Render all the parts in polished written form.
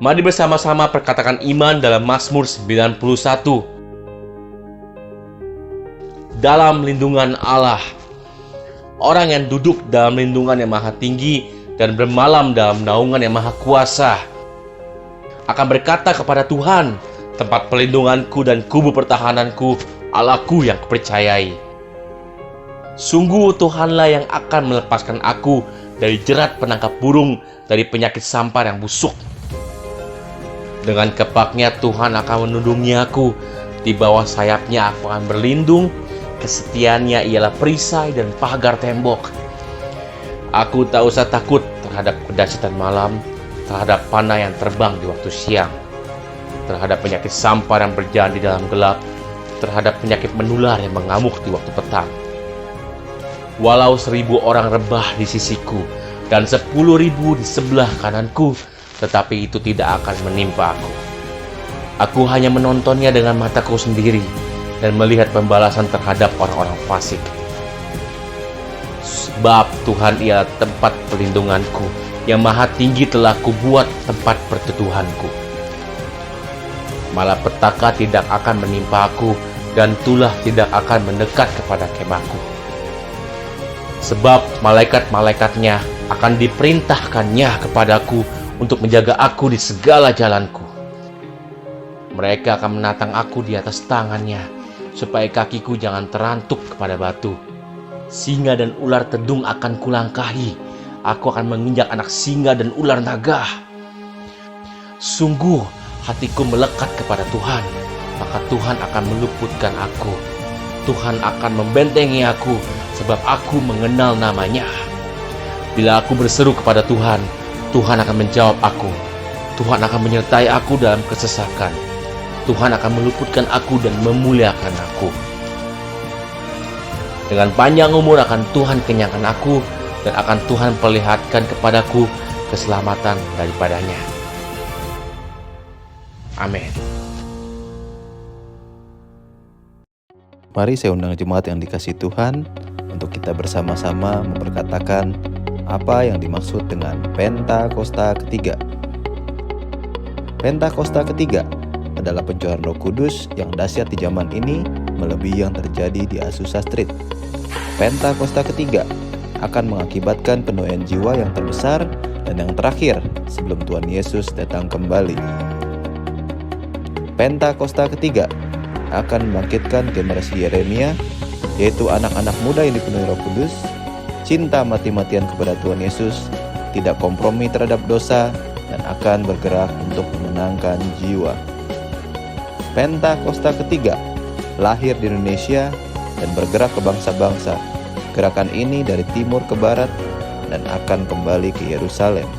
Mari bersama-sama perkatakan iman dalam Mazmur 91. Dalam lindungan Allah. Orang yang duduk dalam lindungan yang maha tinggi dan bermalam dalam naungan yang maha kuasa akan berkata kepada Tuhan, tempat pelindunganku dan kubu pertahananku, Allahku yang kupercayai. Sungguh Tuhanlah yang akan melepaskan aku dari jerat penangkap burung, dari penyakit sampar yang busuk. Dengan kepaknya Tuhan akan melindungi aku, di bawah sayapnya aku akan berlindung, kesetiaannya ialah perisai dan pagar tembok. Aku tak usah takut terhadap kedahsyatan malam, terhadap panah yang terbang di waktu siang, terhadap penyakit sampar yang berjalan di dalam gelap, terhadap penyakit menular yang mengamuk di waktu petang. Walau 1000 orang rebah di sisiku dan 10.000 di sebelah kananku, tetapi itu tidak akan menimpa aku. Aku hanya menontonnya dengan mataku sendiri dan melihat pembalasan terhadap orang-orang fasik. Sebab Tuhan ialah tempat perlindunganku, yang maha tinggi telah kubuat tempat perteduhanku. Malapetaka tidak akan menimpa aku, dan tulah tidak akan mendekat kepada kemahku. Sebab malaikat-malaikatnya akan diperintahkannya kepadaku untuk menjaga aku di segala jalanku. Mereka akan menatang aku di atas tangannya, supaya kakiku jangan terantuk kepada batu. Singa dan ular tedung akan kulangkahi. Aku akan menginjak anak singa dan ular naga. Sungguh hatiku melekat kepada Tuhan, maka Tuhan akan meluputkan aku. Tuhan akan membentengi aku, sebab aku mengenal namanya. Bila aku berseru kepada Tuhan, Tuhan akan menjawab aku. Tuhan akan menyertai aku dalam kesesakan. Tuhan akan meluputkan aku dan memuliakan aku. Dengan panjang umur akan Tuhan kenyangkan aku, dan akan Tuhan perlihatkan kepadaku keselamatan daripadanya. Amin. Mari saya undang jemaat yang dikasihi Tuhan untuk kita bersama-sama memperkatakan apa yang dimaksud dengan Pentakosta ketiga. Pentakosta ketiga adalah pencurahan Roh Kudus yang dahsyat di zaman ini melebihi yang terjadi di Azusa Street. Pentakosta ketiga akan mengakibatkan penuaian jiwa yang terbesar dan yang terakhir sebelum Tuhan Yesus datang kembali. Pentakosta ketiga akan membangkitkan generasi Yeremia, yaitu anak-anak muda yang dipenuhi Roh Kudus, cinta mati-matian kepada Tuhan Yesus, tidak kompromi terhadap dosa, dan akan bergerak untuk memenangkan jiwa. Pentakosta ketiga lahir di Indonesia dan bergerak ke bangsa-bangsa. Gerakan ini dari timur ke barat dan akan kembali ke Yerusalem.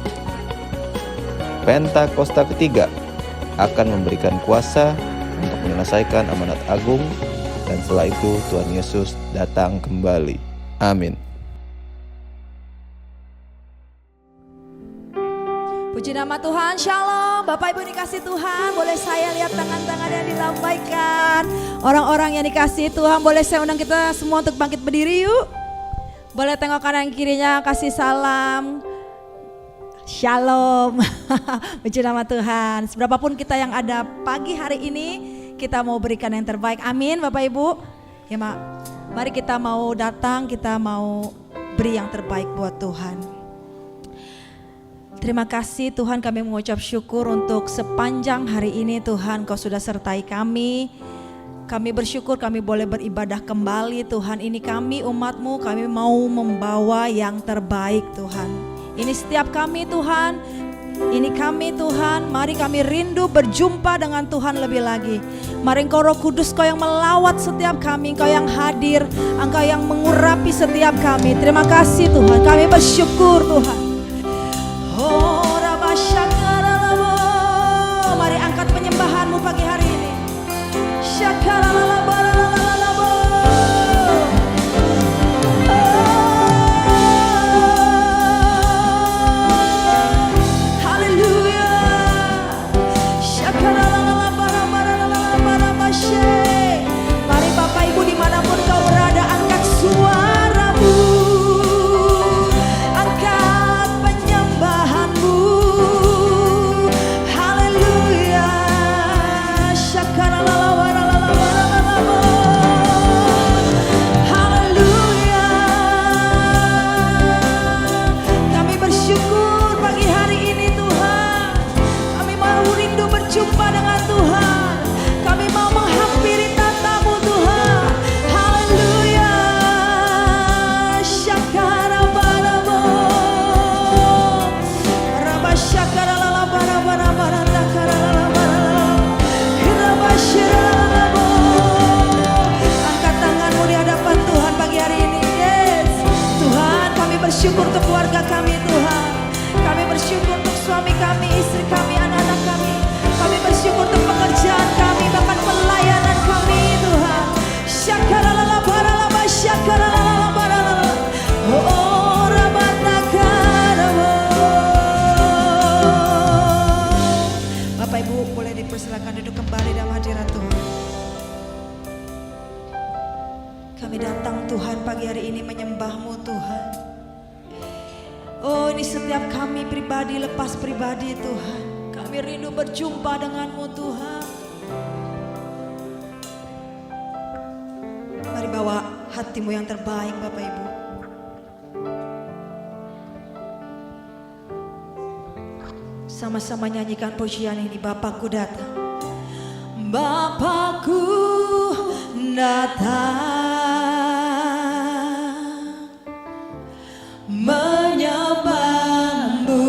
Pentakosta ketiga akan memberikan kuasa untuk menyelesaikan amanat agung, dan setelah itu Tuhan Yesus datang kembali. Amin. Puji nama Tuhan, Shalom. Bapak Ibu dikasih Tuhan, boleh saya lihat tangan-tangan yang dilambaikan. Orang-orang yang dikasih Tuhan, boleh saya undang kita semua untuk bangkit berdiri yuk. Boleh tengok kanan kirinya, kasih salam. Shalom. Puji nama Tuhan. Seberapapun kita yang ada pagi hari ini, kita mau berikan yang terbaik. Amin Bapak Ibu. Ya Mak, mari kita mau datang, kita mau beri yang terbaik buat Tuhan. Terima kasih Tuhan, kami mengucap syukur untuk sepanjang hari ini Tuhan Kau sudah sertai kami. Kami bersyukur kami boleh beribadah kembali Tuhan. Ini kami umat-Mu, kami mau membawa yang terbaik Tuhan. Ini setiap kami Tuhan, ini kami Tuhan. Mari kami rindu berjumpa dengan Tuhan lebih lagi. Mari Engkau Roh Kudus, Kau yang melawat setiap kami, Engkau yang hadir, Engkau yang mengurapi setiap kami. Terima kasih Tuhan, kami bersyukur Tuhan. Oh, Rabasyakaralabo. Mari angkat penyembahanmu pagi hari ini. Syakaralabo. Haleluya. Syakaralabo. Mari Bapak Ibu dimanapun kau berada, angkat suaramu. Angkat bersyukur untuk keluarga kami Tuhan. Kami bersyukur untuk suami kami, istri kami, anak-anak kami. Kami bersyukur untuk pekerjaan kami, bahkan pelayanan kami Tuhan. Syakaralala baralaba syakaralala baralala. Oh rabatnakaramo. Bapak Ibu boleh dipersilakan duduk kembali dalam hadirat Tuhan. Kami datang Tuhan pagi hari ini menyembah-Mu Tuhan. Oh ini setiap kami pribadi lepas pribadi Tuhan. Kami rindu berjumpa dengan-Mu Tuhan. Mari bawa hatimu yang terbaik Bapak Ibu. Sama-sama nyanyikan pujian ini. Bapakku datang. Bapakku datang menyembah-Mu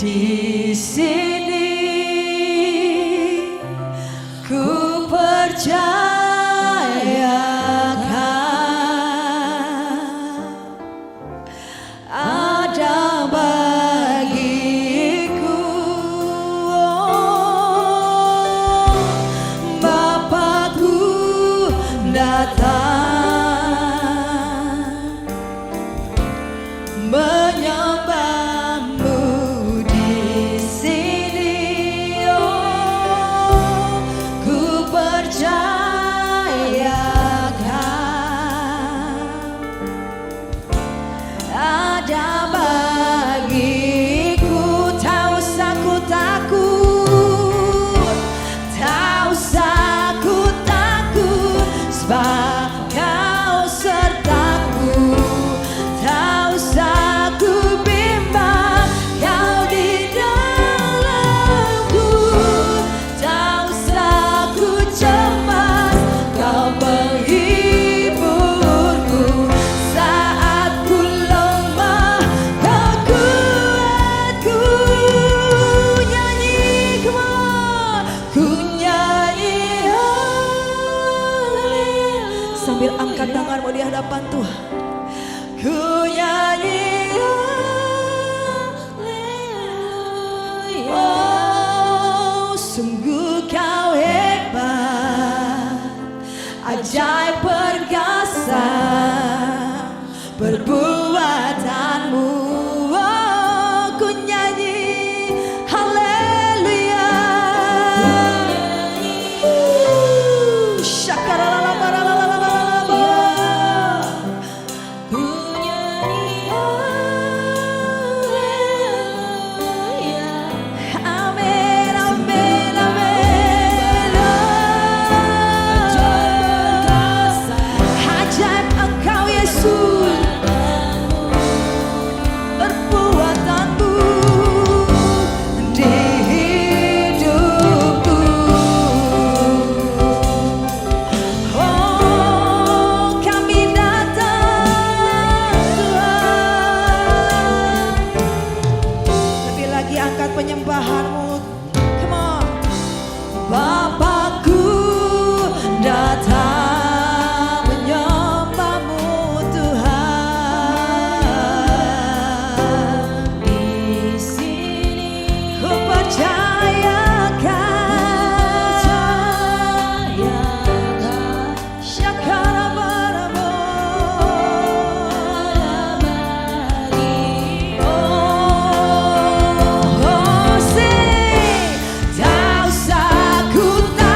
di sini. Ku percayakan ada bagiku. Oh, Bapakku datang menyembah-Mu di sini. Oh, ku percayakan ada bagiku. Tak usah ku takut, tak usah ku takut, sebab Kau sertaku. Tak usah ku bimbang, Kau di dalamku. Tak usah ku cemas, Kau penghiburku. Saat ku lemah, Kau kuatku. Nyanyi kemana? Ku nyanyi haleluya. Sambil angkat tanganmu di hadapan Tuhan. Ku nyanyi haleluya. Oh, sungguh Kau hebat, ajaib perkasa perbuatanmu. Oh, ku nyanyi haleluya. Syakaralala baralala. Ku nyanyi haleluya. Amin, amin, amin. Ajaib Engkau Yesus, perbuatanmu di hidupku. Oh, kami datang Tuhan. Lebih lagi angkat penyembahan-Mu. Come on. Bapakku datang menyembah-Mu Tuhan. Di sini ku percayakan syakarabarabo. Oh, sing. Tak usah ku takut.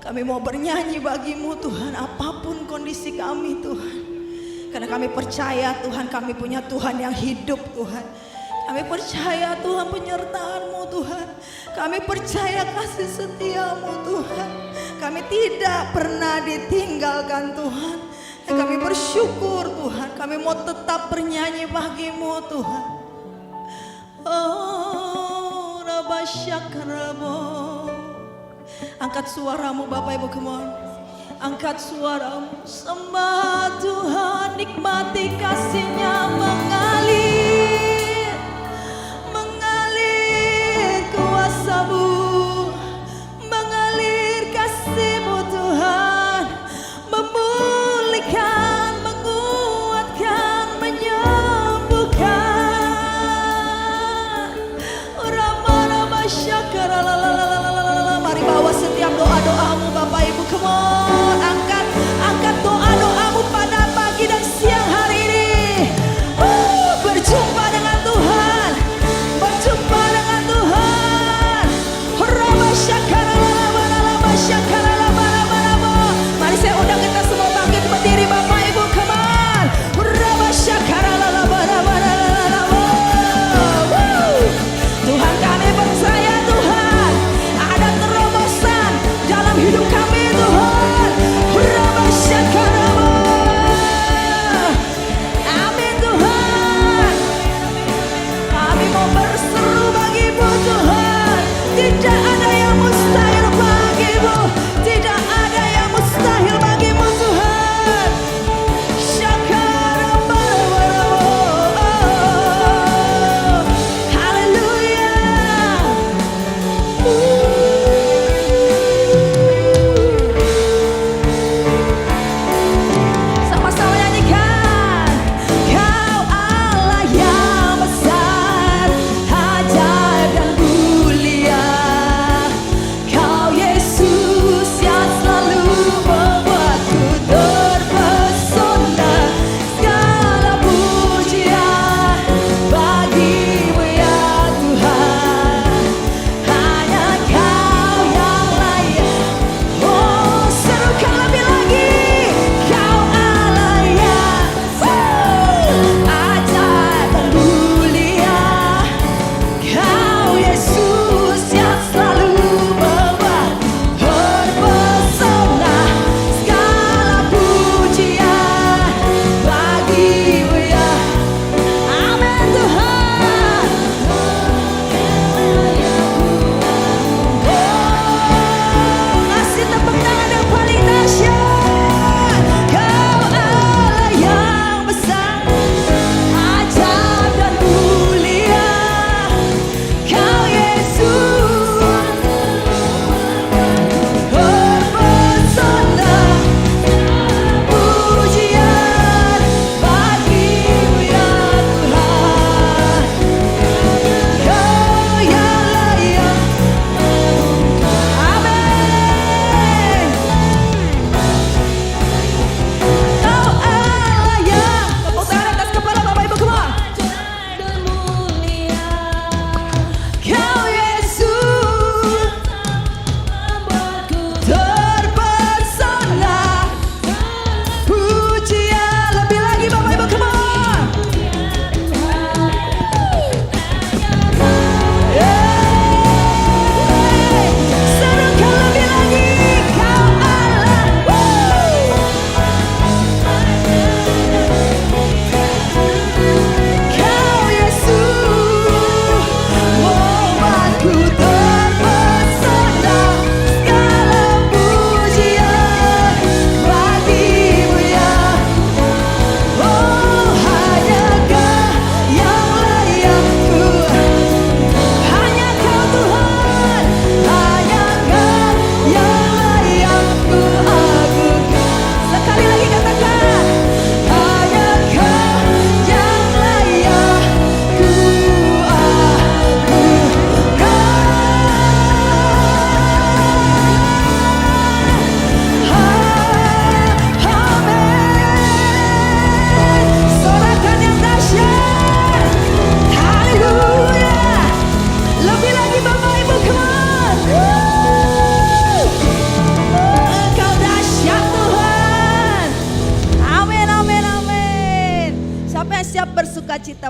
Kami mau bernyanyi bagimu Tuhan, apapun kondisi kami Tuhan. Karena kami percaya Tuhan, kami punya Tuhan yang hidup Tuhan. Kami percaya Tuhan penyertaan-Mu Tuhan. Kami percaya kasih setia-Mu Tuhan. Kami tidak pernah ditinggalkan Tuhan. Dan kami bersyukur Tuhan. Kami mau tetap bernyanyi bagimu Tuhan. Oh, Rabasyakarabo. Angkat suaramu Bapak Ibu, come on. Angkat suaramu, sembah Tuhan, nikmati kasih-Nya mengalir, mengalir kuasa-Mu, mengalir kasih-Mu Tuhan, memulihkan, menguatkan, menyembuhkan. Rama-rama syakaralalala. Mari bawa setiap doa-doamu Bapak Ibu, come on. Angkat doa-doamu pada pagi dan siang hari ini.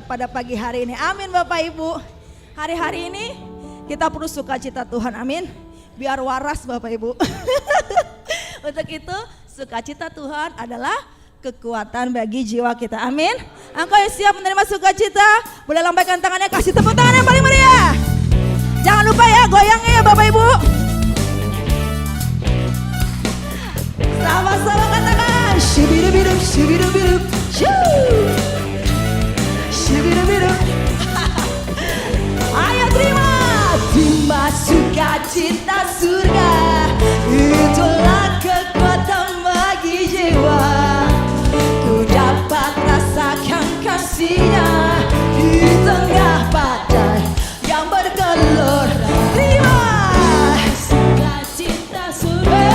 pada pagi hari ini. Amin Bapak Ibu. Hari-hari ini kita perlu sukacita Tuhan, amin. Biar waras Bapak Ibu. Untuk itu sukacita Tuhan adalah kekuatan bagi jiwa kita, amin. Engkau yang siap menerima sukacita, boleh lambaikan tangannya, kasih tepuk tangan yang paling meriah. Jangan lupa ya goyangnya ya Bapak Ibu. Sama-sama katakan shubidubidup shubidubidup shoo. Shubidubidup. Ayo terima sukacita surga, itulah kekuatan bagi jiwa. Ku dapat rasakan kasih-Nya di tengah badai yang bergelora. Terima sukacita surga,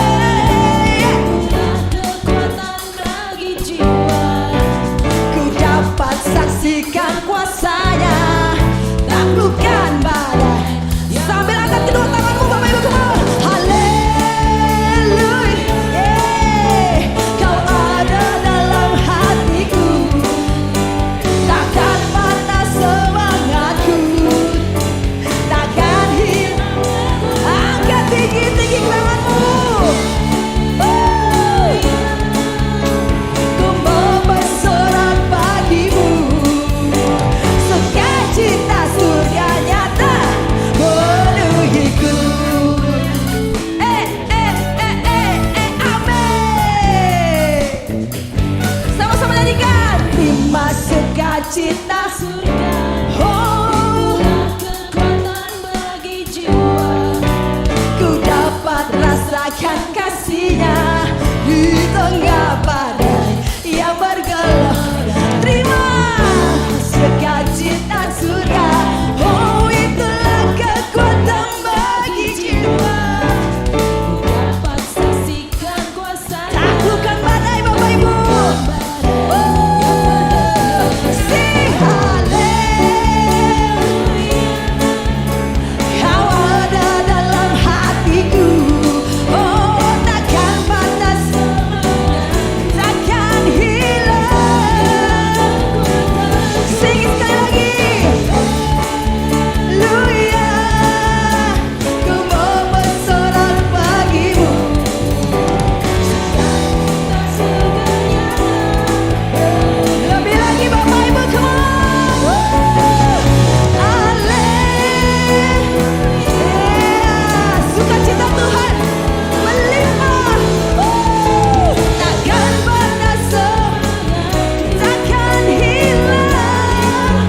itulah kekuatan bagi jiwa. Ku dapat saksikan kuasa-Nya, taklukkan badai. Sambil angkat kedua tanganmu Bapak Ibu, come on. Haleluya, Kau ada dalam hatiku, takkan patah semangatku, takkan hilang. Angkat tinggi-tinggi tanganmu. Ku mempersorak bagimu, sukacita surga nyata menuhiku. Amin. Sama-sama nyanyikan. Terima sukacita surga, oh, kekuatan bagi jiwa. Ku dapat rasakan kasih-Nya di tengah badai yang bergelora. Terima sukacita surga, oh, itulah kekuatan bagi jiwa. Ku dapat saksikan kuasa, taklukkan badai Bapak Ibu. Sing haleluya, Kau ada dalam hatiku, oh, takkan patah semangat, takkan hilang. Sing sekali lagi. Haleluya, ku mempersorak bagimu, lebih lagi Bapak Ibu, come on. Haleluya, sukacita Tuhan melimpah, takkan pernah semangat, takkan hilang.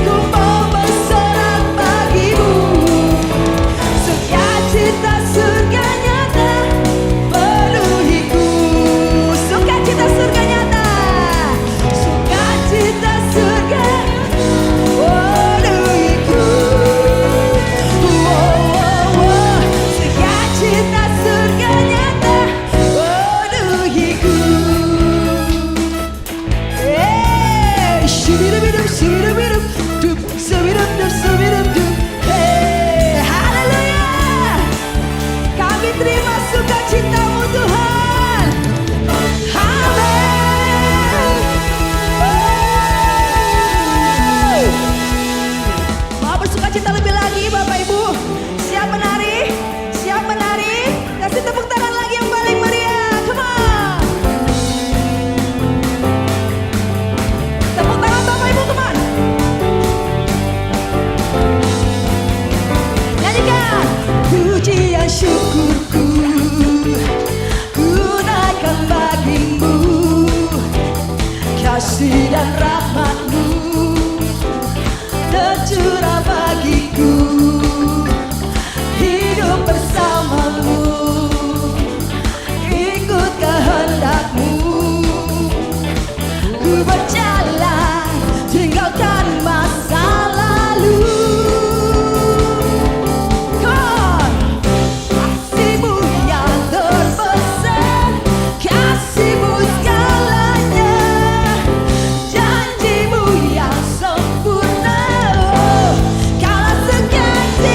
Ku mau bersorak bagimu, sukacita surga nyata penuhiku. Sukacita surga nyata, sukacita surga penuhiku. Sukacita surga nyata penuhiku. Shubidubidup, shubidubidup, dup, shubidup, shubidup, dup. Haleluya, kami terima sukacita-Mu Tuhan. Amin. Mau bersukacita lebih lagi Bapak Ibu. Siap menari? Siap menari? Kasih tepuk tangan lagi yang paling meriah. Come on. Tepuk tangan Bapak Ibu, come on. Nyanyikan. Pujian syukurku ku naikkan bagimu, kasih dan rahmat-Mu tercurah bagiku. Hidup bersama-Mu, ikut kehendak-Mu. Ku berjalan tinggalkan masa lalu. Kasih-Mu yang terbesar, kasih-Mu segalanya, janji-Mu yang sempurna. Kala segala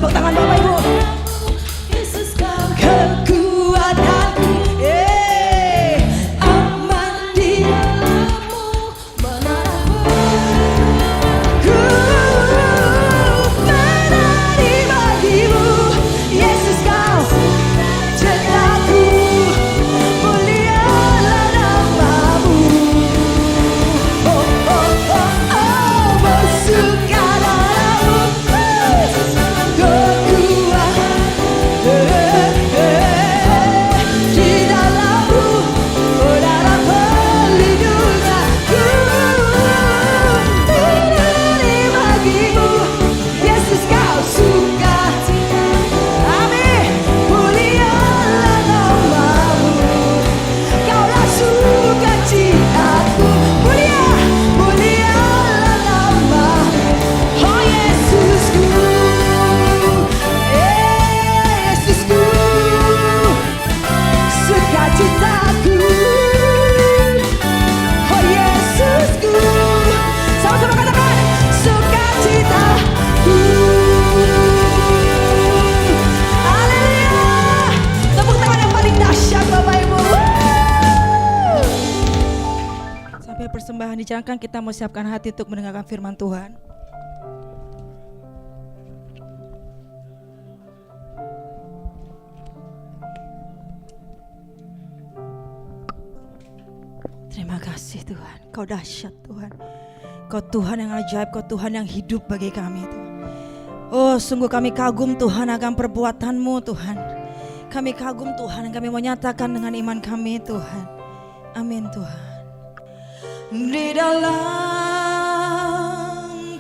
Tepuk tangan Bapak Ibu. Yesus kau Kekuatanku, aman di dalammu menara ku menarimu. Yesus kau cintaku, mulialah namamu. Oh, oh, oh, oh, bersukaralah di dalammu, oh dalam perlindunganku. Menari bagimu, Yesus kau suka. Amin. Mulialah namamu, kaulah sukacitaku. Mulialah namamu, oh Yesusku, Yesusku, sukacitaku, oh Yesusku. Sama-sama katakan, sukacitaku. Haleluya. Tepuk tangan yang paling dahsyat Bapak Ibu. Sampai persembahan dijalankan, kita mau siapkan hati untuk mendengarkan firman Tuhan. Terima kasih Tuhan, Kau dahsyat Tuhan. Kau Tuhan yang ajaib, Kau Tuhan yang hidup bagi kami Tuhan. Oh sungguh kami kagum Tuhan akan perbuatan-Mu Tuhan. Kami kagum Tuhan yang kami mau nyatakan dengan iman kami Tuhan. Amin Tuhan. Di dalam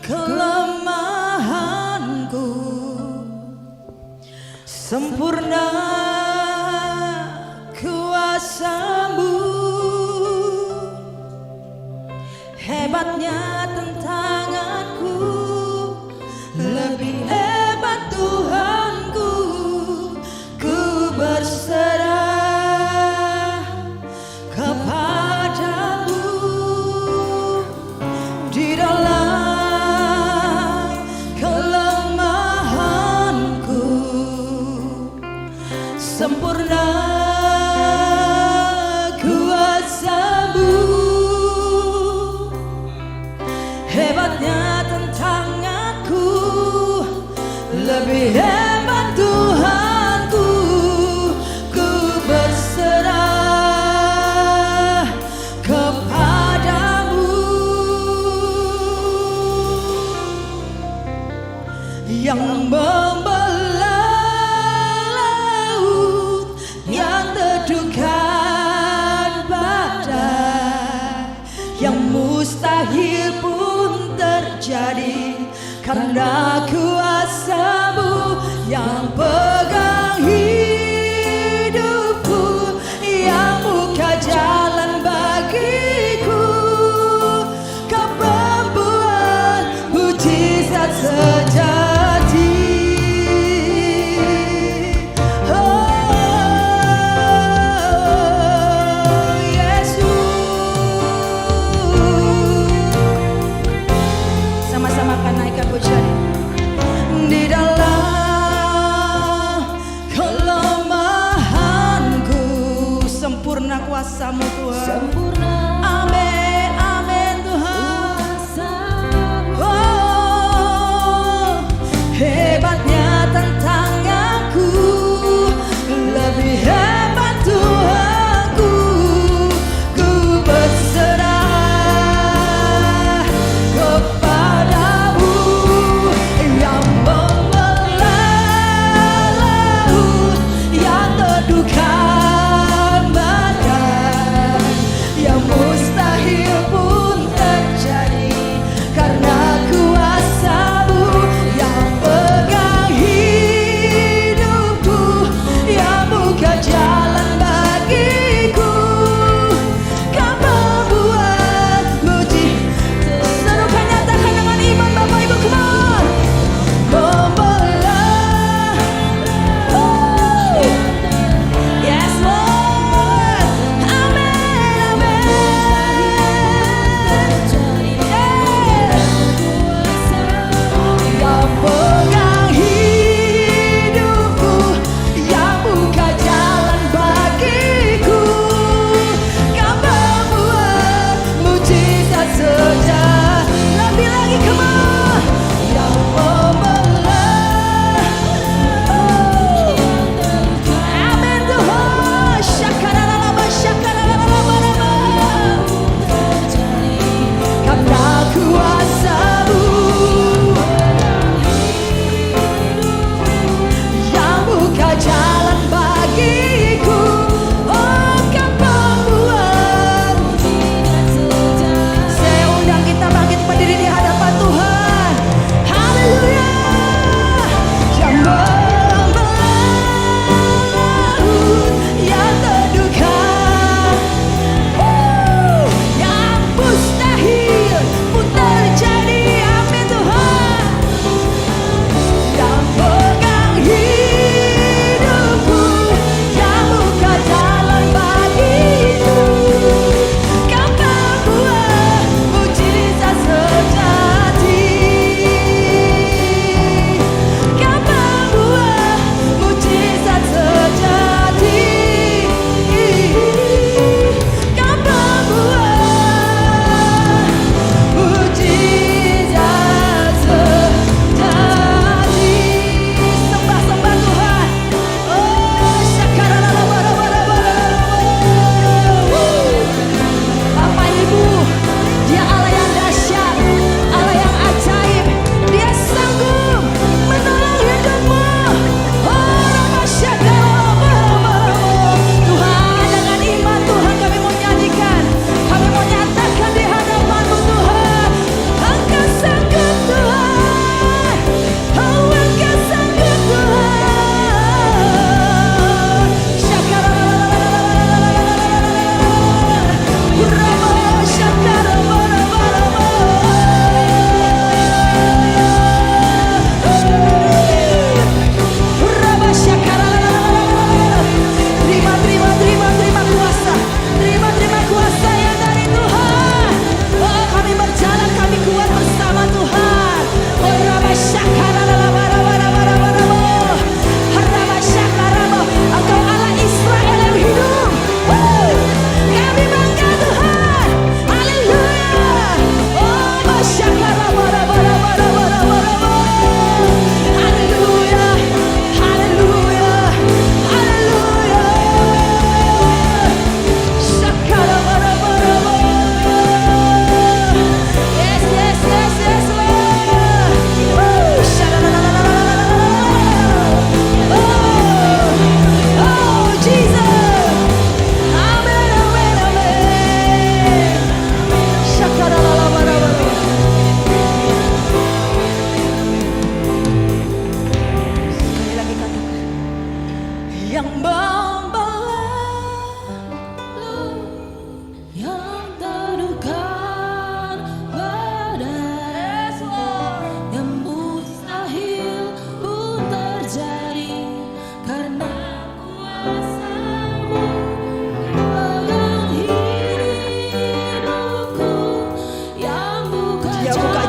kelemahanku sempurna kuasa-Mu. Hebatnya tantanganku, lebih hebat Tuhanku. Ku berserah kepadamu. Di dalam kelemahanku sempurna kuasa-Mu. Hebatnya tantanganku, lebih hebat Tuhanku. Ku berserah kepadamu. Yang membelah laut, yang teduhkan badai, yang mustahil pun terjadi karena kuasa-Mu. Yang pegang hidupku, yang buka jalan bagiku. Kau pembuat mujizat sejati. Oh Yesus. Sama-sama akan naikkan pujian. Di dalam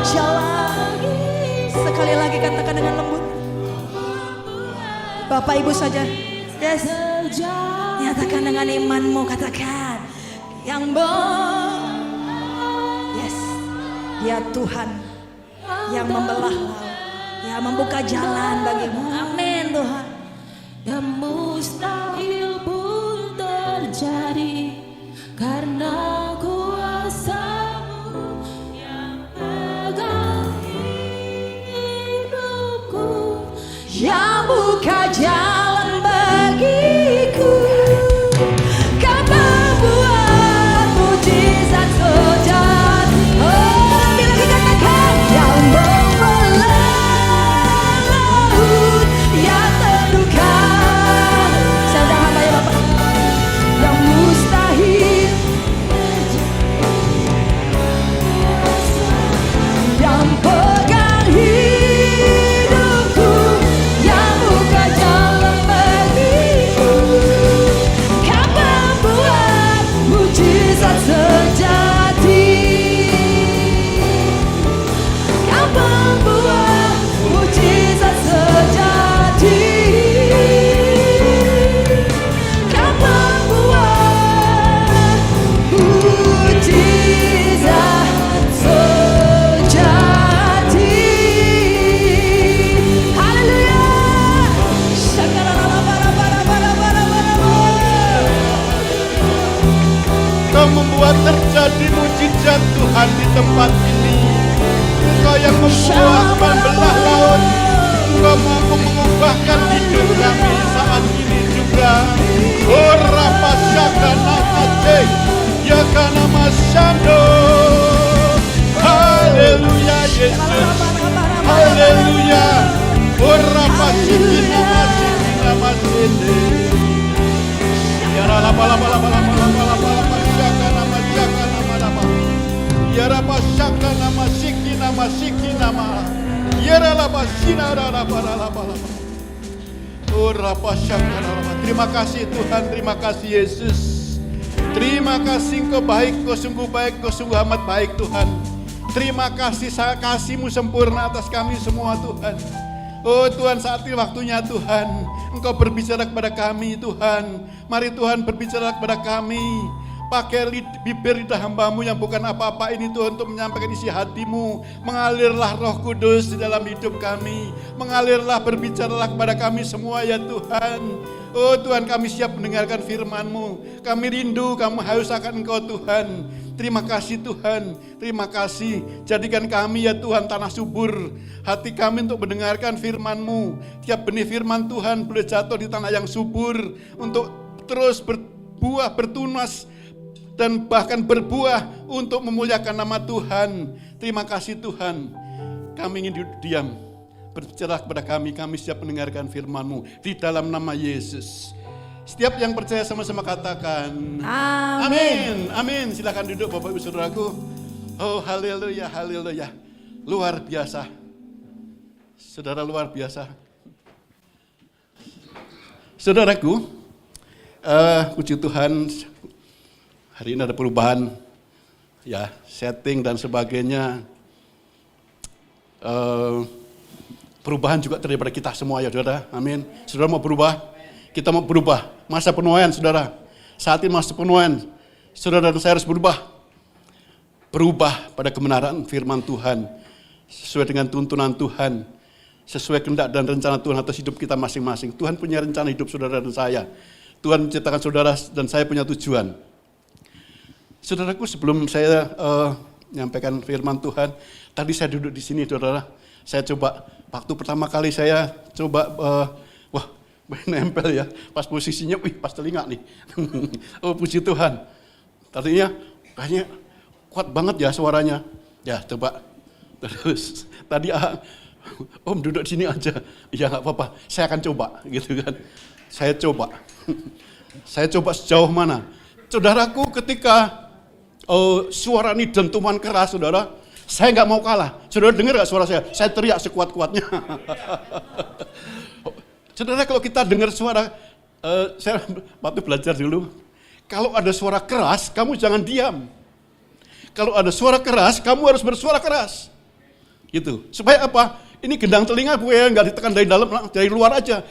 jalan. Sekali lagi katakan dengan lembut. Bapak Ibu saja. Yes. Nyatakan dengan imanmu, katakan. Yes. Dia Tuhan yang membelah laut, yang membuka jalan bagimu. Amin Tuhan. yang mustahil pun terjadi karena kuasa-Mu yang pegang hidupku, Yang buka jalan bagiku. Kau membuat mujizat sejati. Oh, bila kita katakan yang membelah laut, yang terluka. Saya udah hamba ya Bapak. Yang mustahil, yang pegang hidupku, yang buka jalan bagiku. Kau membuat mujizat sejati. Kau membuat mujizat sejati. Kau membuat mujizat sejati. Haleluya. Kau membuat terjadi mujizat Tuhan di tempat ini. Engkau yang membuat membelah laut. Engkau mampu mengubahkan hidup kami saat ini juga. Oh Rapasakana Ate Yakana Masando. Haleluya Yesus. Haleluya. Oh Rapasikina Masikina Masende. Ya la bala bala bala bala bala bala syaka nama syaka nama nama. Ya rapa syaka nama siki nama. Ya la basina la bala bala. Oh rapa syaka nama. Terima kasih Tuhan, terima kasih Yesus. Terima kasih Engkau baik, Engkau sungguh baik, Engkau sungguh amat baik Tuhan. Terima kasih kasih-Mu sempurna atas kami semua Tuhan. Oh Tuhan, saat ini waktunya Tuhan, Engkau berbicara kepada kami Tuhan. Mari Tuhan berbicara kepada kami. Pakai bibir lidah hamba-Mu yang bukan apa-apa ini Tuhan untuk menyampaikan isi hati-Mu. Mengalirlah Roh Kudus di dalam hidup kami. Mengalirlah, berbicaralah kepada kami semua ya Tuhan. Oh Tuhan, kami siap mendengarkan firman-Mu. Kami rindu, kami haus akan Engkau Tuhan. Terima kasih Tuhan, terima kasih. Jadikan kami ya Tuhan tanah subur. Hati kami untuk mendengarkan firman-Mu. Tiap benih firman Tuhan boleh jatuh di tanah yang subur. Untuk terus berbuah, bertunas, dan bahkan berbuah untuk memuliakan nama Tuhan. Terima kasih Tuhan. Kami ingin duduk diam. Berbicara kepada kami siap mendengarkan firman-Mu. Di dalam nama Yesus. Setiap yang percaya sama-sama katakan amin. Amin. Silakan duduk Bapak Ibu Saudaraku. Oh haleluya, haleluya. Luar biasa. Saudara luar biasa. Saudaraku, puji Tuhan, hari ini ada perubahan, ya setting dan sebagainya. Perubahan juga terjadi pada kita semua ya saudara, amin. Saudara mau berubah? Kita mau berubah. Masa penuaian saudara. Saat ini masa penuaian. Saudara dan saya harus berubah. Berubah pada kebenaran firman Tuhan. Sesuai dengan tuntunan Tuhan. Sesuai kehendak dan rencana Tuhan atas hidup kita masing-masing. Tuhan punya rencana hidup saudara dan saya. Tuhan menciptakan saudara dan saya punya tujuan. Saudaraku, sebelum saya menyampaikan firman Tuhan, tadi saya duduk di sini saudara. Saya coba, waktu pertama kali saya coba, nempel ya, pas posisinya, pas telinga nih. Oh puji Tuhan. Tadinya kayaknya kuat banget ya suaranya. Ya coba. Terus tadi Om duduk sini aja. Ya nggak apa-apa, saya akan coba gitu kan. Saya coba. Saya coba sejauh mana. Saudaraku, ketika suara ini dentuman keras saudara, saya nggak mau kalah. Saudara dengar nggak suara saya? Saya teriak sekuat-kuatnya. Saudara, kalau kita dengar suara, saya waktu belajar dulu, kalau ada suara keras, kamu jangan diam. Kalau ada suara keras, kamu harus bersuara keras. Gitu. Supaya apa? Ini gendang telinga gue nggak ditekan dari dalam, dari luar aja.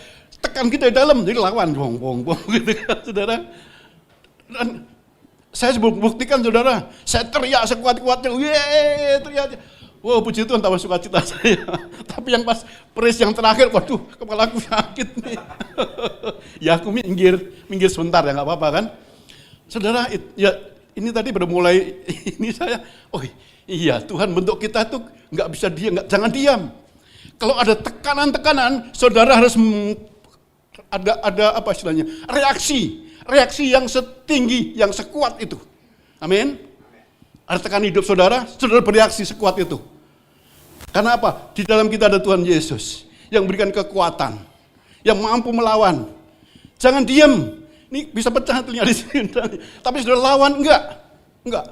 Tekan kita dari dalam, jadi lawan, bong, gitu kan, saudara. Dan saya buktikan, saudara, saya teriak sekuat-kuatnya, teriak. Wow, puji Tuhan, tambah sukacita saya. Tapi yang pas praise yang terakhir, waduh, kepala aku sakit nih. Ya aku minggir sebentar ya, nggak apa-apa kan. Saudara, ya ini tadi baru mulai, ini saya, oh iya, Tuhan bentuk kita tuh nggak bisa diam, jangan diam. Kalau ada tekanan-tekanan, saudara harus ada apa istilahnya, reaksi yang setinggi, yang sekuat itu. Amin. Ada tekanan hidup saudara, saudara bereaksi sekuat itu. Karena apa? Di dalam kita ada Tuhan Yesus yang berikan kekuatan, yang mampu melawan. Jangan diam. Ini bisa pecah telinga di sini. Tapi saudara lawan, enggak.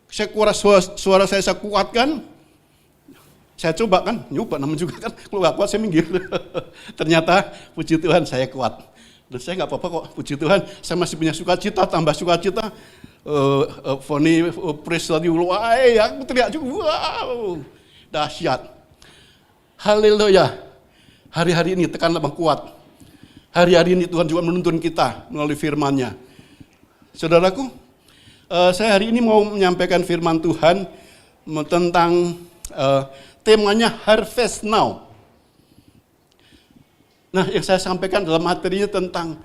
Suara saya kuatkan. Saya coba kan, nyoba namanya juga kan, kalau nggak kuat saya minggir. Ternyata puji Tuhan saya kuat. Dan saya nggak apa-apa kok, puji Tuhan, saya masih punya sukacita, tambah sukacita. Foni praise lagi, wah, aku teriak juga, wow, dahsyat. Haleluya. Hari-hari ini tekan lebih kuat. Hari-hari ini Tuhan juga menuntun kita melalui firman-Nya. Saudaraku, saya hari ini mau menyampaikan firman Tuhan tentang temanya Harvest Now. Nah, yang saya sampaikan dalam materinya tentang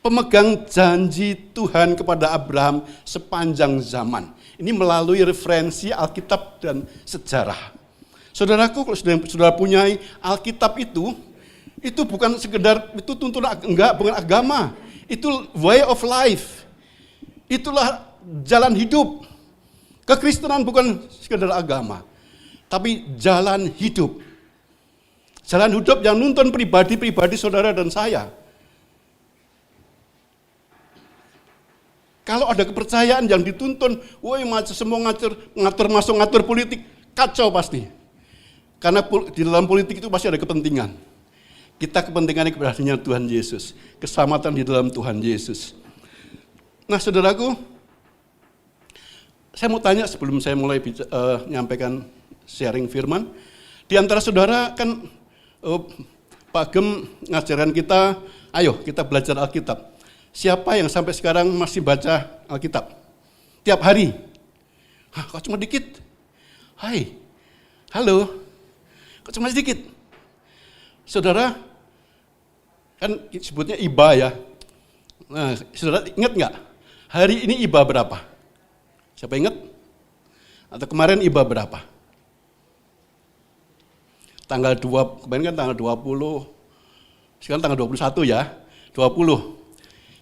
pemegang janji Tuhan kepada Abraham sepanjang zaman. Ini melalui referensi Alkitab dan sejarah. Saudaraku, kalau saudara punya Alkitab itu bukan sekedar, itu tuntunan, bukan agama. Itu way of life. Itulah jalan hidup. Kekristenan bukan sekedar agama, tapi jalan hidup. Jalan hidup yang nuntun pribadi-pribadi saudara dan saya. Kalau ada kepercayaan yang dituntun, woi semua ngatur politik, kacau pasti. Karena di dalam politik itu pasti ada kepentingan. Kita kepentingannya keberhasilan Tuhan Yesus, keselamatan di dalam Tuhan Yesus. Nah, saudaraku, saya mau tanya sebelum saya mulai menyampaikan sharing firman. Di antara saudara kan Pak Gem ngajaran kita, ayo kita belajar Alkitab. Siapa yang sampai sekarang masih baca Alkitab? Tiap hari? Kok cuma dikit? Hai, halo, kok cuma sedikit? Saudara, kan sebutnya IBA ya. Nah, saudara ingat nggak? Hari ini IBA berapa? Siapa ingat? Atau kemarin IBA berapa? Kemarin kan tanggal 20, sekarang tanggal 21 ya, 20.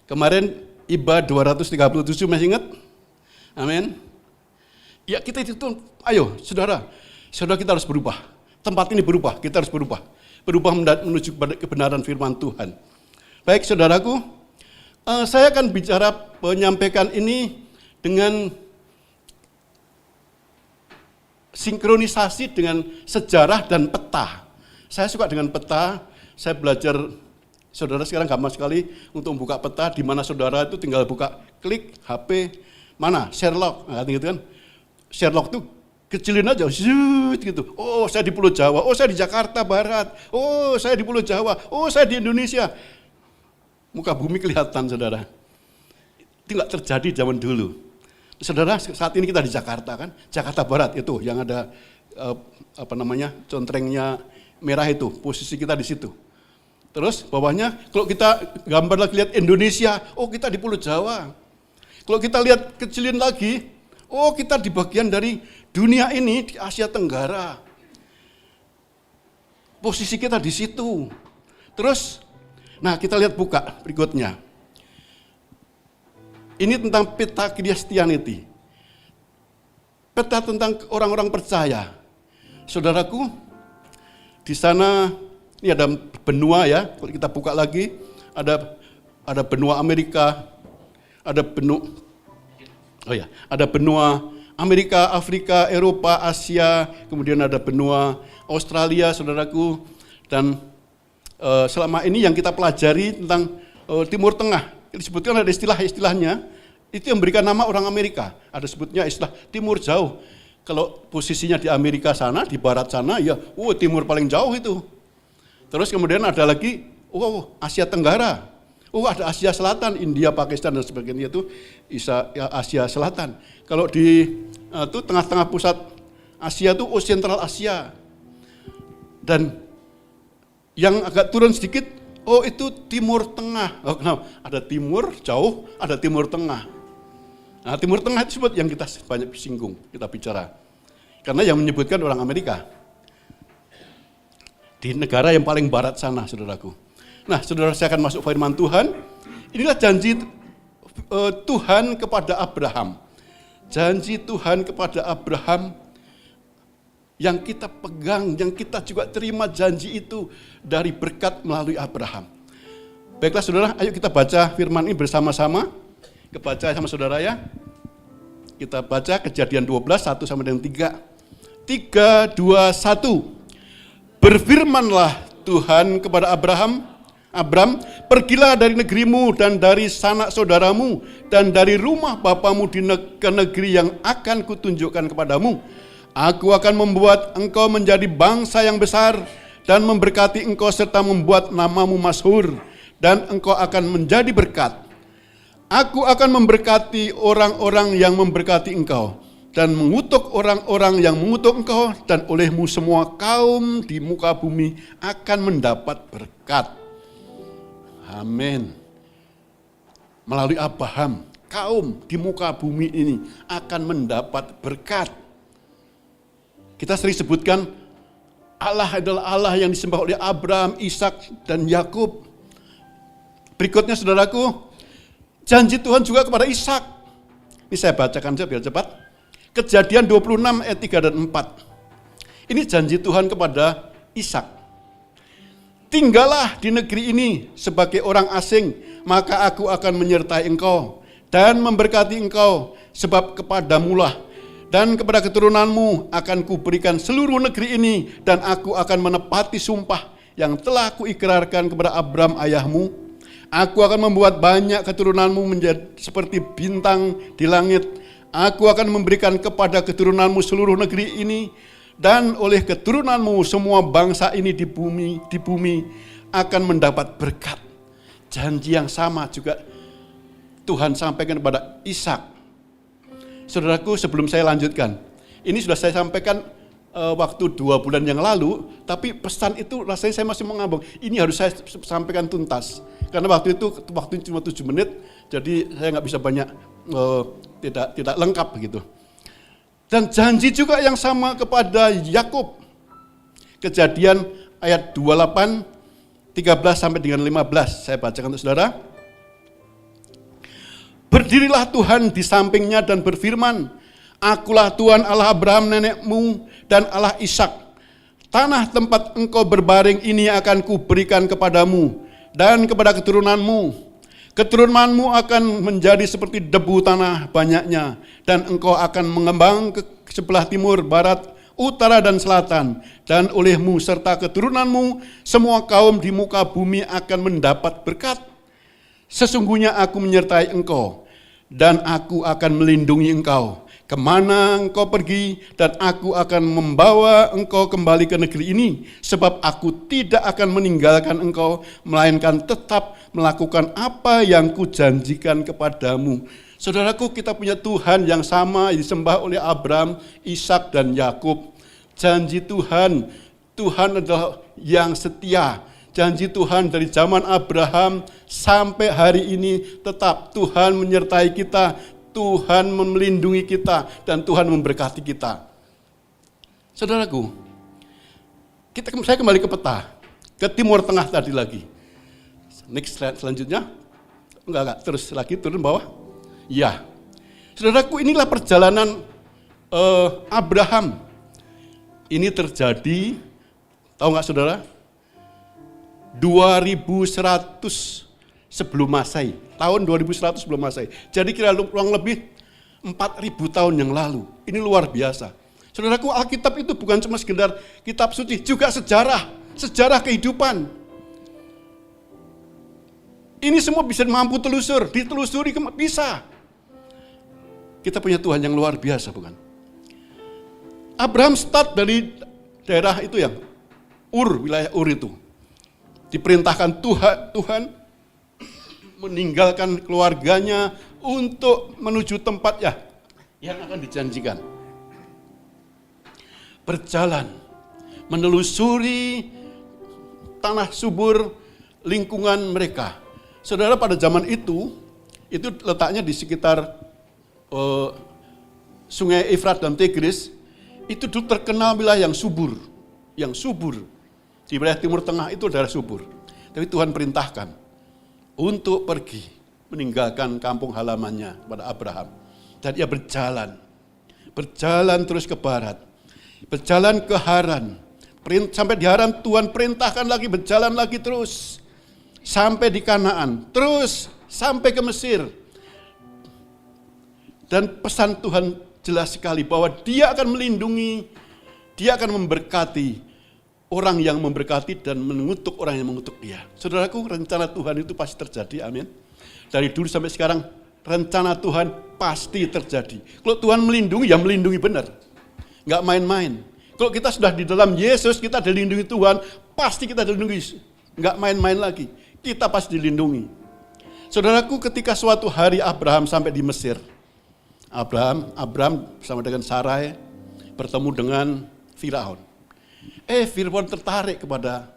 Kemarin IBA 237, masih ingat? Amin. Ya kita itu, ayo saudara kita harus berubah. Tempat ini berubah, kita harus berubah. Berubah menuju kebenaran firman Tuhan. Baik saudaraku, saya akan menyampaikan ini dengan sinkronisasi dengan sejarah dan peta. Saya suka dengan peta, saya belajar, saudara sekarang gampang sekali untuk membuka peta, di mana saudara itu tinggal buka, klik HP, mana, Sherlock, nah, gitu kan. Sherlock tuh kecilin aja, zut gitu. Oh saya di Pulau Jawa, oh saya di Jakarta Barat, oh saya di Pulau Jawa, oh saya di Indonesia. Muka bumi kelihatan saudara. Itu nggak terjadi zaman dulu. Saudara, saat ini kita di Jakarta kan, Jakarta Barat itu yang ada contrengnya merah itu, posisi kita di situ. Terus bawahnya, kalau kita gambar lagi lihat Indonesia, oh kita di Pulau Jawa. Kalau kita lihat kecilin lagi, oh kita di bagian dari dunia ini di Asia Tenggara. Posisi kita di situ. Terus, nah kita lihat buka berikutnya. Ini tentang peta Christianity. Peta tentang orang-orang percaya. Saudaraku, di sana ini ada benua ya. Kalau kita buka lagi, ada benua Amerika, ada benua Amerika, Afrika, Eropa, Asia, kemudian ada benua Australia, saudaraku. Dan selama ini yang kita pelajari tentang Timur Tengah, disebutkan ada istilahnya, Itu yang memberikan nama orang Amerika. Ada sebutnya istilah timur jauh. Kalau posisinya di Amerika sana, di barat sana, ya timur paling jauh itu. Terus kemudian ada lagi, Asia Tenggara. Ada Asia Selatan, India, Pakistan, dan sebagainya itu Asia Selatan. Kalau di tengah-tengah pusat Asia itu Sentral Asia. Dan yang agak turun sedikit, itu Timur Tengah. Ada timur jauh, ada Timur Tengah. Nah, Timur Tengah itu sebut yang kita banyak singgung, kita bicara. Karena yang menyebutkan orang Amerika. Di negara yang paling barat sana, saudaraku. Nah, saudara, saya akan masuk firman Tuhan. Inilah janji Tuhan kepada Abraham. Janji Tuhan kepada Abraham yang kita pegang, yang kita juga terima janji itu dari berkat melalui Abraham. Baiklah saudara, ayo kita baca firman ini bersama-sama. Kebaca sama saudara ya. Kita baca Kejadian 12, 1 sampai dengan 3. 3, 2, 1. Berfirmanlah Tuhan kepada Abram, pergilah dari negerimu dan dari sanak saudaramu dan dari rumah bapamu ke negeri yang akan kutunjukkan kepadamu. Aku akan membuat engkau menjadi bangsa yang besar dan memberkati engkau serta membuat namamu masyhur dan engkau akan menjadi berkat. Aku akan memberkati orang-orang yang memberkati engkau dan mengutuk orang-orang yang mengutuk engkau, dan olehmu semua kaum di muka bumi akan mendapat berkat. Amin. Melalui Abraham, kaum di muka bumi ini akan mendapat berkat. Kita sering sebutkan Allah adalah Allah yang disembah oleh Abraham, Ishak, dan Yakub. Berikutnya saudaraku, janji Tuhan juga kepada Ishak. Ini saya bacakan saja biar cepat. Kejadian 26 ayat 3 dan 4. Ini janji Tuhan kepada Ishak. Tinggallah di negeri ini sebagai orang asing, maka aku akan menyertai engkau dan memberkati engkau, sebab kepadamulah dan kepada keturunanmu akan kuberikan seluruh negeri ini, dan aku akan menepati sumpah yang telah kuikrarkan kepada Abram ayahmu. Aku akan membuat banyak keturunanmu menjadi seperti bintang di langit. Aku akan memberikan kepada keturunanmu seluruh negeri ini, dan oleh keturunanmu semua bangsa ini di bumi akan mendapat berkat. Janji yang sama juga Tuhan sampaikan kepada Ishak. Saudaraku, sebelum saya lanjutkan, ini sudah saya sampaikan waktu 2 bulan yang lalu, tapi pesan itu rasanya saya masih mengambang. Ini harus saya sampaikan tuntas. Karena waktu cuma 7 menit, jadi saya nggak bisa banyak, tidak lengkap begitu. Dan janji juga yang sama kepada Yakub. Kejadian ayat 28, 13 sampai dengan 15. Saya bacakan untuk saudara. Berdirilah Tuhan di sampingnya dan berfirman, Akulah Tuhan Allah Abraham nenekmu dan Allah Ishak. Tanah tempat engkau berbaring ini akan kuberikan kepadamu dan kepada keturunanmu. Keturunanmu akan menjadi seperti debu tanah banyaknya, dan engkau akan mengembang ke sebelah timur, barat, utara, dan selatan. Dan olehmu serta keturunanmu, semua kaum di muka bumi akan mendapat berkat. Sesungguhnya aku menyertai engkau, dan aku akan melindungi engkau kemana engkau pergi, dan aku akan membawa engkau kembali ke negeri ini, sebab aku tidak akan meninggalkan engkau, melainkan tetap melakukan apa yang kujanjikan kepadamu. Saudaraku, kita punya Tuhan yang sama disembah oleh Abraham, Ishak, dan Yakub. Janji Tuhan, Tuhan adalah yang setia. Janji Tuhan dari zaman Abraham sampai hari ini tetap Tuhan menyertai kita, Tuhan melindungi kita, dan Tuhan memberkati kita. Saudaraku, saya kembali ke peta, ke Timur Tengah tadi lagi. Next slide selanjutnya. Enggak, terus lagi turun bawah. Ya, saudaraku, inilah perjalanan Abraham. Ini terjadi, tahu nggak saudara? 2100 sebelum Masehi, tahun 2100 sebelum Masehi. Jadi kira kurang lebih 4000 tahun yang lalu. Ini luar biasa. Saudaraku, Alkitab itu bukan cuma sekedar kitab suci, juga sejarah kehidupan. Ini semua bisa mampu ditelusuri bisa. Kita punya Tuhan yang luar biasa, bukan? Abraham start dari daerah itu yang wilayah Ur itu. Diperintahkan Tuhan meninggalkan keluarganya untuk menuju tempat yang akan dijanjikan. Berjalan, menelusuri tanah subur lingkungan mereka. Saudara, pada zaman itu letaknya di sekitar Sungai Efrat dan Tigris. Itu dulu terkenal wilayah yang subur. Di wilayah Timur Tengah itu adalah subur. Tapi Tuhan perintahkan untuk pergi meninggalkan kampung halamannya pada Abraham. Dan ia berjalan terus ke barat, berjalan ke Haran. Sampai di Haran Tuhan perintahkan lagi, berjalan lagi terus. Sampai di Kanaan, terus sampai ke Mesir. Dan pesan Tuhan jelas sekali bahwa Dia akan melindungi, Dia akan memberkati orang yang memberkati dan mengutuk orang yang mengutuk Dia. Saudaraku, rencana Tuhan itu pasti terjadi, amin. Dari dulu sampai sekarang, rencana Tuhan pasti terjadi. Kalau Tuhan melindungi, ya melindungi benar. Enggak main-main. Kalau kita sudah di dalam Yesus, kita dilindungi Tuhan, pasti kita dilindungi. Enggak main-main lagi, kita pasti dilindungi. Saudaraku, ketika suatu hari Abraham sampai di Mesir, Abraham bersama dengan Sarai bertemu dengan Firaun. Firaun tertarik kepada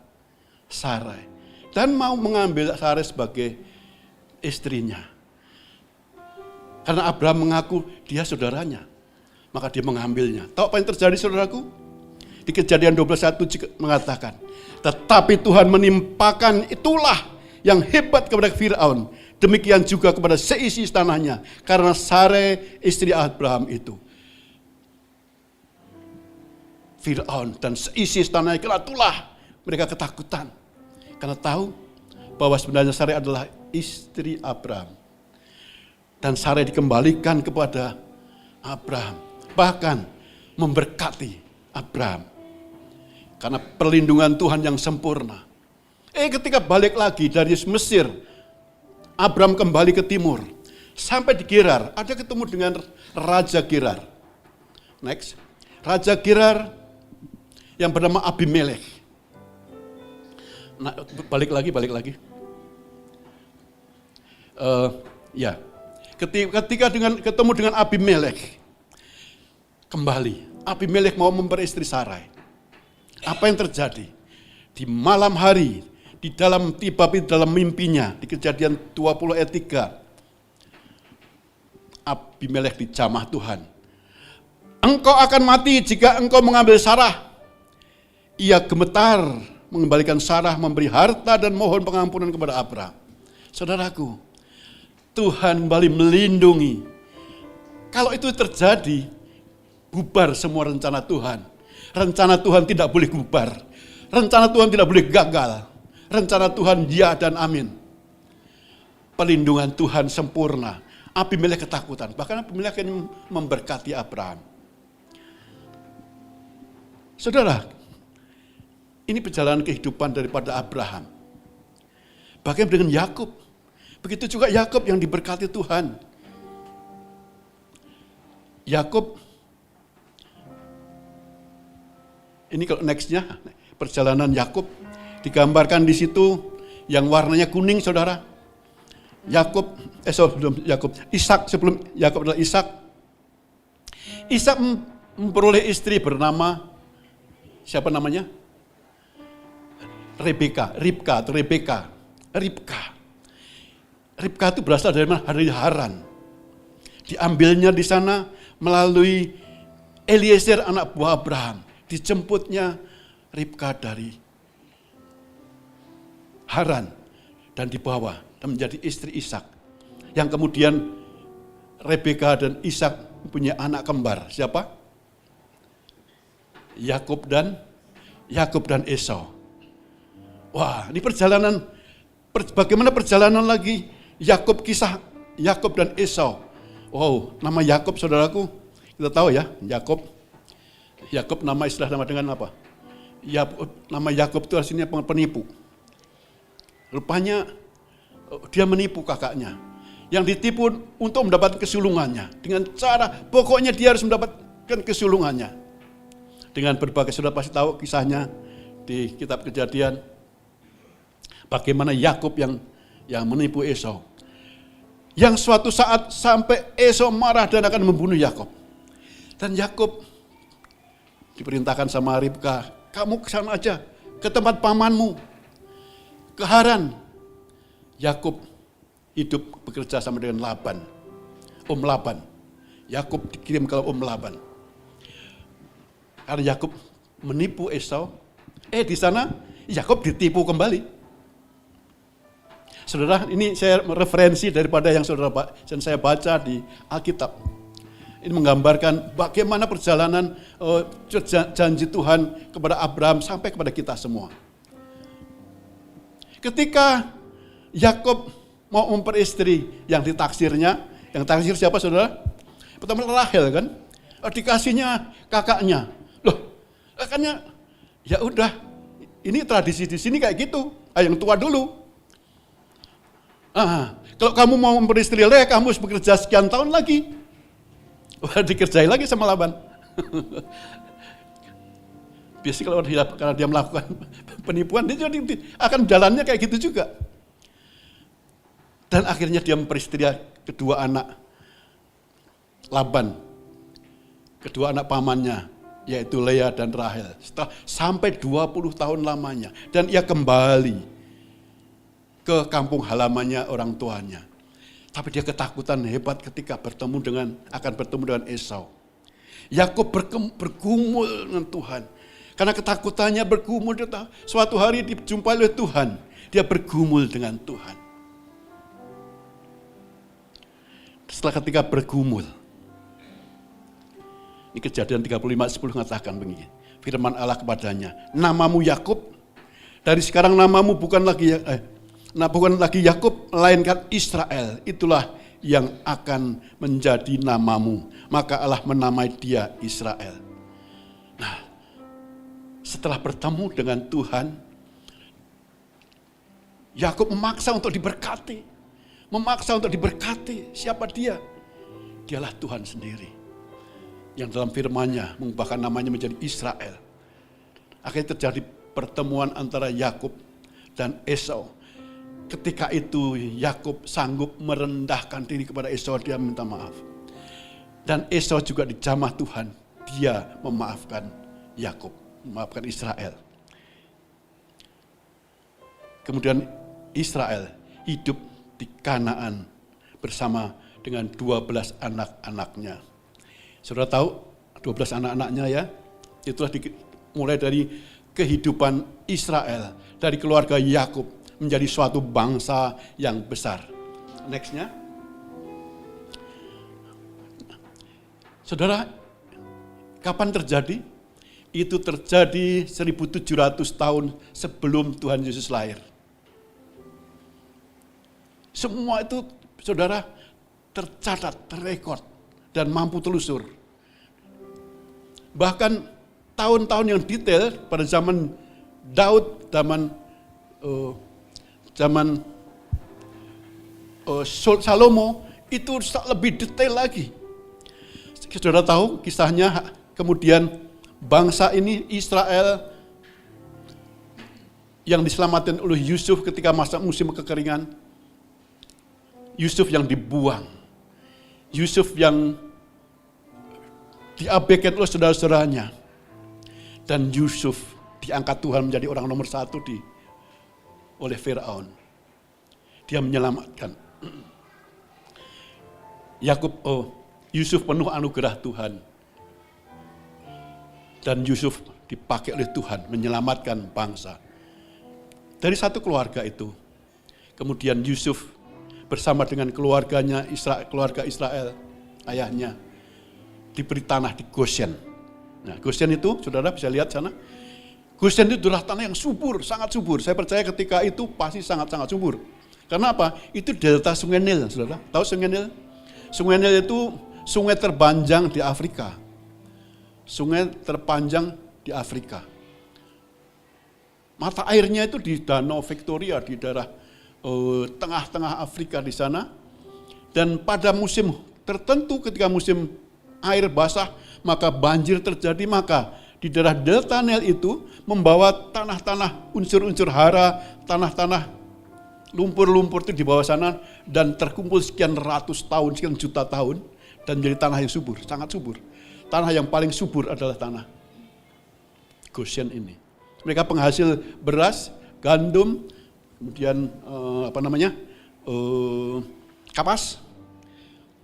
Sarai dan mau mengambil Sarai sebagai istrinya. Karena Abraham mengaku dia saudaranya, maka dia mengambilnya. Tahu apa yang terjadi, saudaraku? Di Kejadian 12:1 mengatakan, tetapi Tuhan menimpakan itulah yang hebat kepada Firaun. Demikian juga kepada seisi istananya, karena Sarai istri Abraham itu. Firaun dan seisi istananya kelatulah mereka ketakutan. Karena tahu bahwa sebenarnya Sarai adalah istri Abraham. Dan Sarai dikembalikan kepada Abraham. Bahkan memberkati Abraham. Karena perlindungan Tuhan yang sempurna. Ketika balik lagi dari Mesir, Abraham kembali ke timur, sampai di Gerar, ada ketemu dengan Raja Gerar. Next, Raja Gerar yang bernama Abimelek. Nah, balik lagi. Ketika ketemu dengan Abimelek, kembali, Abimelek mau memperistri Sarai. Apa yang terjadi? Di malam hari, di dalam mimpinya, di Kejadian 20 ayat 3, Abimelek dijamah Tuhan. Engkau akan mati jika engkau mengambil Sarah. Ia gemetar mengembalikan Sarah, memberi harta dan mohon pengampunan kepada Abraham. Saudaraku, Tuhan kembali melindungi. Kalau itu terjadi, bubar semua rencana Tuhan. Rencana Tuhan tidak boleh bubar. Rencana Tuhan tidak boleh gagal. Rencana Tuhan ya dan amin. Perlindungan Tuhan sempurna. Abimelek ketakutan. Bahkan Abimelek ingin memberkati Abraham. Saudara, ini perjalanan kehidupan daripada Abraham. Bagaimana dengan Yakub? Begitu juga Yakub yang diberkati Tuhan. Yakub, ini kalau nextnya, perjalanan Yakub. Digambarkan di situ yang warnanya kuning, saudara. Ishak, sebelum Yakub adalah Ishak. Ishak memperoleh istri bernama, siapa namanya? Ribka. Ribka itu berasal dari mana? Dari Haran. Diambilnya di sana melalui Eliezer anak buah Abraham. Dijemputnya Ribka dari Haran dan dibawa dan menjadi istri Ishak. Yang kemudian Rebeka dan Ishak punya anak kembar. Siapa? Yakub dan Esau. Wah, ini perjalanan, bagaimana perjalanan lagi kisah Yakub dan Esau. Wow, nama Yakub, saudaraku, kita tahu ya, Yakub nama dengan apa? Nama Yakub itu artinya penipu. Rupanya dia menipu kakaknya. yang ditipu untuk mendapatkan kesulungannya. Dengan cara, pokoknya dia harus mendapatkan kesulungannya. Dengan berbagai, sudah pasti tahu kisahnya di kitab Kejadian. Bagaimana Yakub yang menipu Esau. Yang suatu saat sampai Esau marah dan akan membunuh Yakub. Dan Yakub diperintahkan sama Ribka, kamu ke sana aja, ke tempat pamanmu, ke Haran. Yakub hidup bekerja sama dengan Laban, Om Laban. Yakub dikirim ke Om Laban. Karena Yakub menipu Esau, di sana Yakub ditipu kembali. Saudara, ini saya referensi daripada yang saya baca di Alkitab. Ini menggambarkan bagaimana perjalanan janji Tuhan kepada Abraham sampai kepada kita semua. Ketika Yakub mau memperistri yang ditaksirnya, yang taksir siapa saudara? Pertama Rahel kan, dikasihnya kakaknya. Loh, kakaknya, ya udah, ini tradisi di sini kayak gitu, yang tua dulu. Kalau kamu mau memperistri Lea, kamu harus bekerja sekian tahun lagi. Wah, dikerjai lagi sama Laban. Biasanya karena dia melakukan penipuan, dia jadi akan jalannya kayak gitu juga. Dan akhirnya dia memperistri kedua anak Laban, kedua anak pamannya, yaitu Lea dan Rahel. Setelah sampai 20 tahun lamanya. Dan ia kembali ke kampung halamannya orang tuanya. Tapi dia ketakutan hebat ketika akan bertemu dengan Esau. Yakub bergumul dengan Tuhan. Karena ketakutannya bergumul, suatu hari dijumpai oleh Tuhan. Dia bergumul dengan Tuhan. Setelah ketika bergumul, ini Kejadian 35:10 mengatakan begini, firman Allah kepadanya, namamu Yakub, dari sekarang namamu bukan lagi Yakub, melainkan Israel, itulah yang akan menjadi namamu. Maka Allah menamai dia Israel. Nah, setelah bertemu dengan Tuhan, Yakub memaksa untuk diberkati. Siapa dia? Dialah Tuhan sendiri. Yang dalam firman-Nya mengubahkan namanya menjadi Israel. Akhirnya terjadi pertemuan antara Yakub dan Esau. Ketika itu Yakub sanggup merendahkan diri kepada Esau, dia minta maaf. Dan Esau juga dijamah Tuhan, dia memaafkan Yakub, memaafkan Israel. Kemudian Israel hidup di Kanaan bersama dengan 12 anak-anaknya. Saudara tahu 12 anak-anaknya ya, itulah mulai dari kehidupan Israel, dari keluarga Yakub menjadi suatu bangsa yang besar. Nextnya. Saudara, kapan terjadi? Itu terjadi 1700 tahun sebelum Tuhan Yesus lahir. Semua itu, saudara, tercatat, terrekod, dan mampu telusur. Bahkan tahun-tahun yang detail pada zaman Daud, zaman Salomo, itu lebih detail lagi. Saudara tahu kisahnya, kemudian bangsa ini Israel yang diselamatkan oleh Yusuf ketika masa musim kekeringan. Yusuf yang dibuang, Yusuf yang diabaikan oleh saudara-saudaranya, dan Yusuf diangkat Tuhan menjadi orang nomor 1 oleh Firaun. Dia menyelamatkan. Yusuf penuh anugerah Tuhan, dan Yusuf dipakai oleh Tuhan menyelamatkan bangsa. Dari satu keluarga itu, kemudian Yusuf bersama dengan keluarganya, keluarga Israel, ayahnya, diberi tanah di Goshen. Nah, Goshen itu, saudara bisa lihat sana, Goshen itu adalah tanah yang subur, sangat subur. Saya percaya ketika itu pasti sangat-sangat subur. Karena apa? Itu delta Sungai Nil, saudara. Tahu Sungai Nil? Sungai Nil itu sungai terpanjang di Afrika. Sungai terpanjang di Afrika. Mata airnya itu di Danau Victoria, di daerah tengah-tengah Afrika di sana. Dan pada musim tertentu ketika musim air basah, maka banjir terjadi, maka di daerah delta Nil itu membawa tanah-tanah unsur-unsur hara, tanah-tanah lumpur-lumpur itu di bawah sana dan terkumpul sekian ratus tahun, sekian juta tahun dan menjadi tanah yang subur, sangat subur. Tanah yang paling subur adalah tanah Goshen ini. Mereka penghasil beras, gandum, kemudian kapas.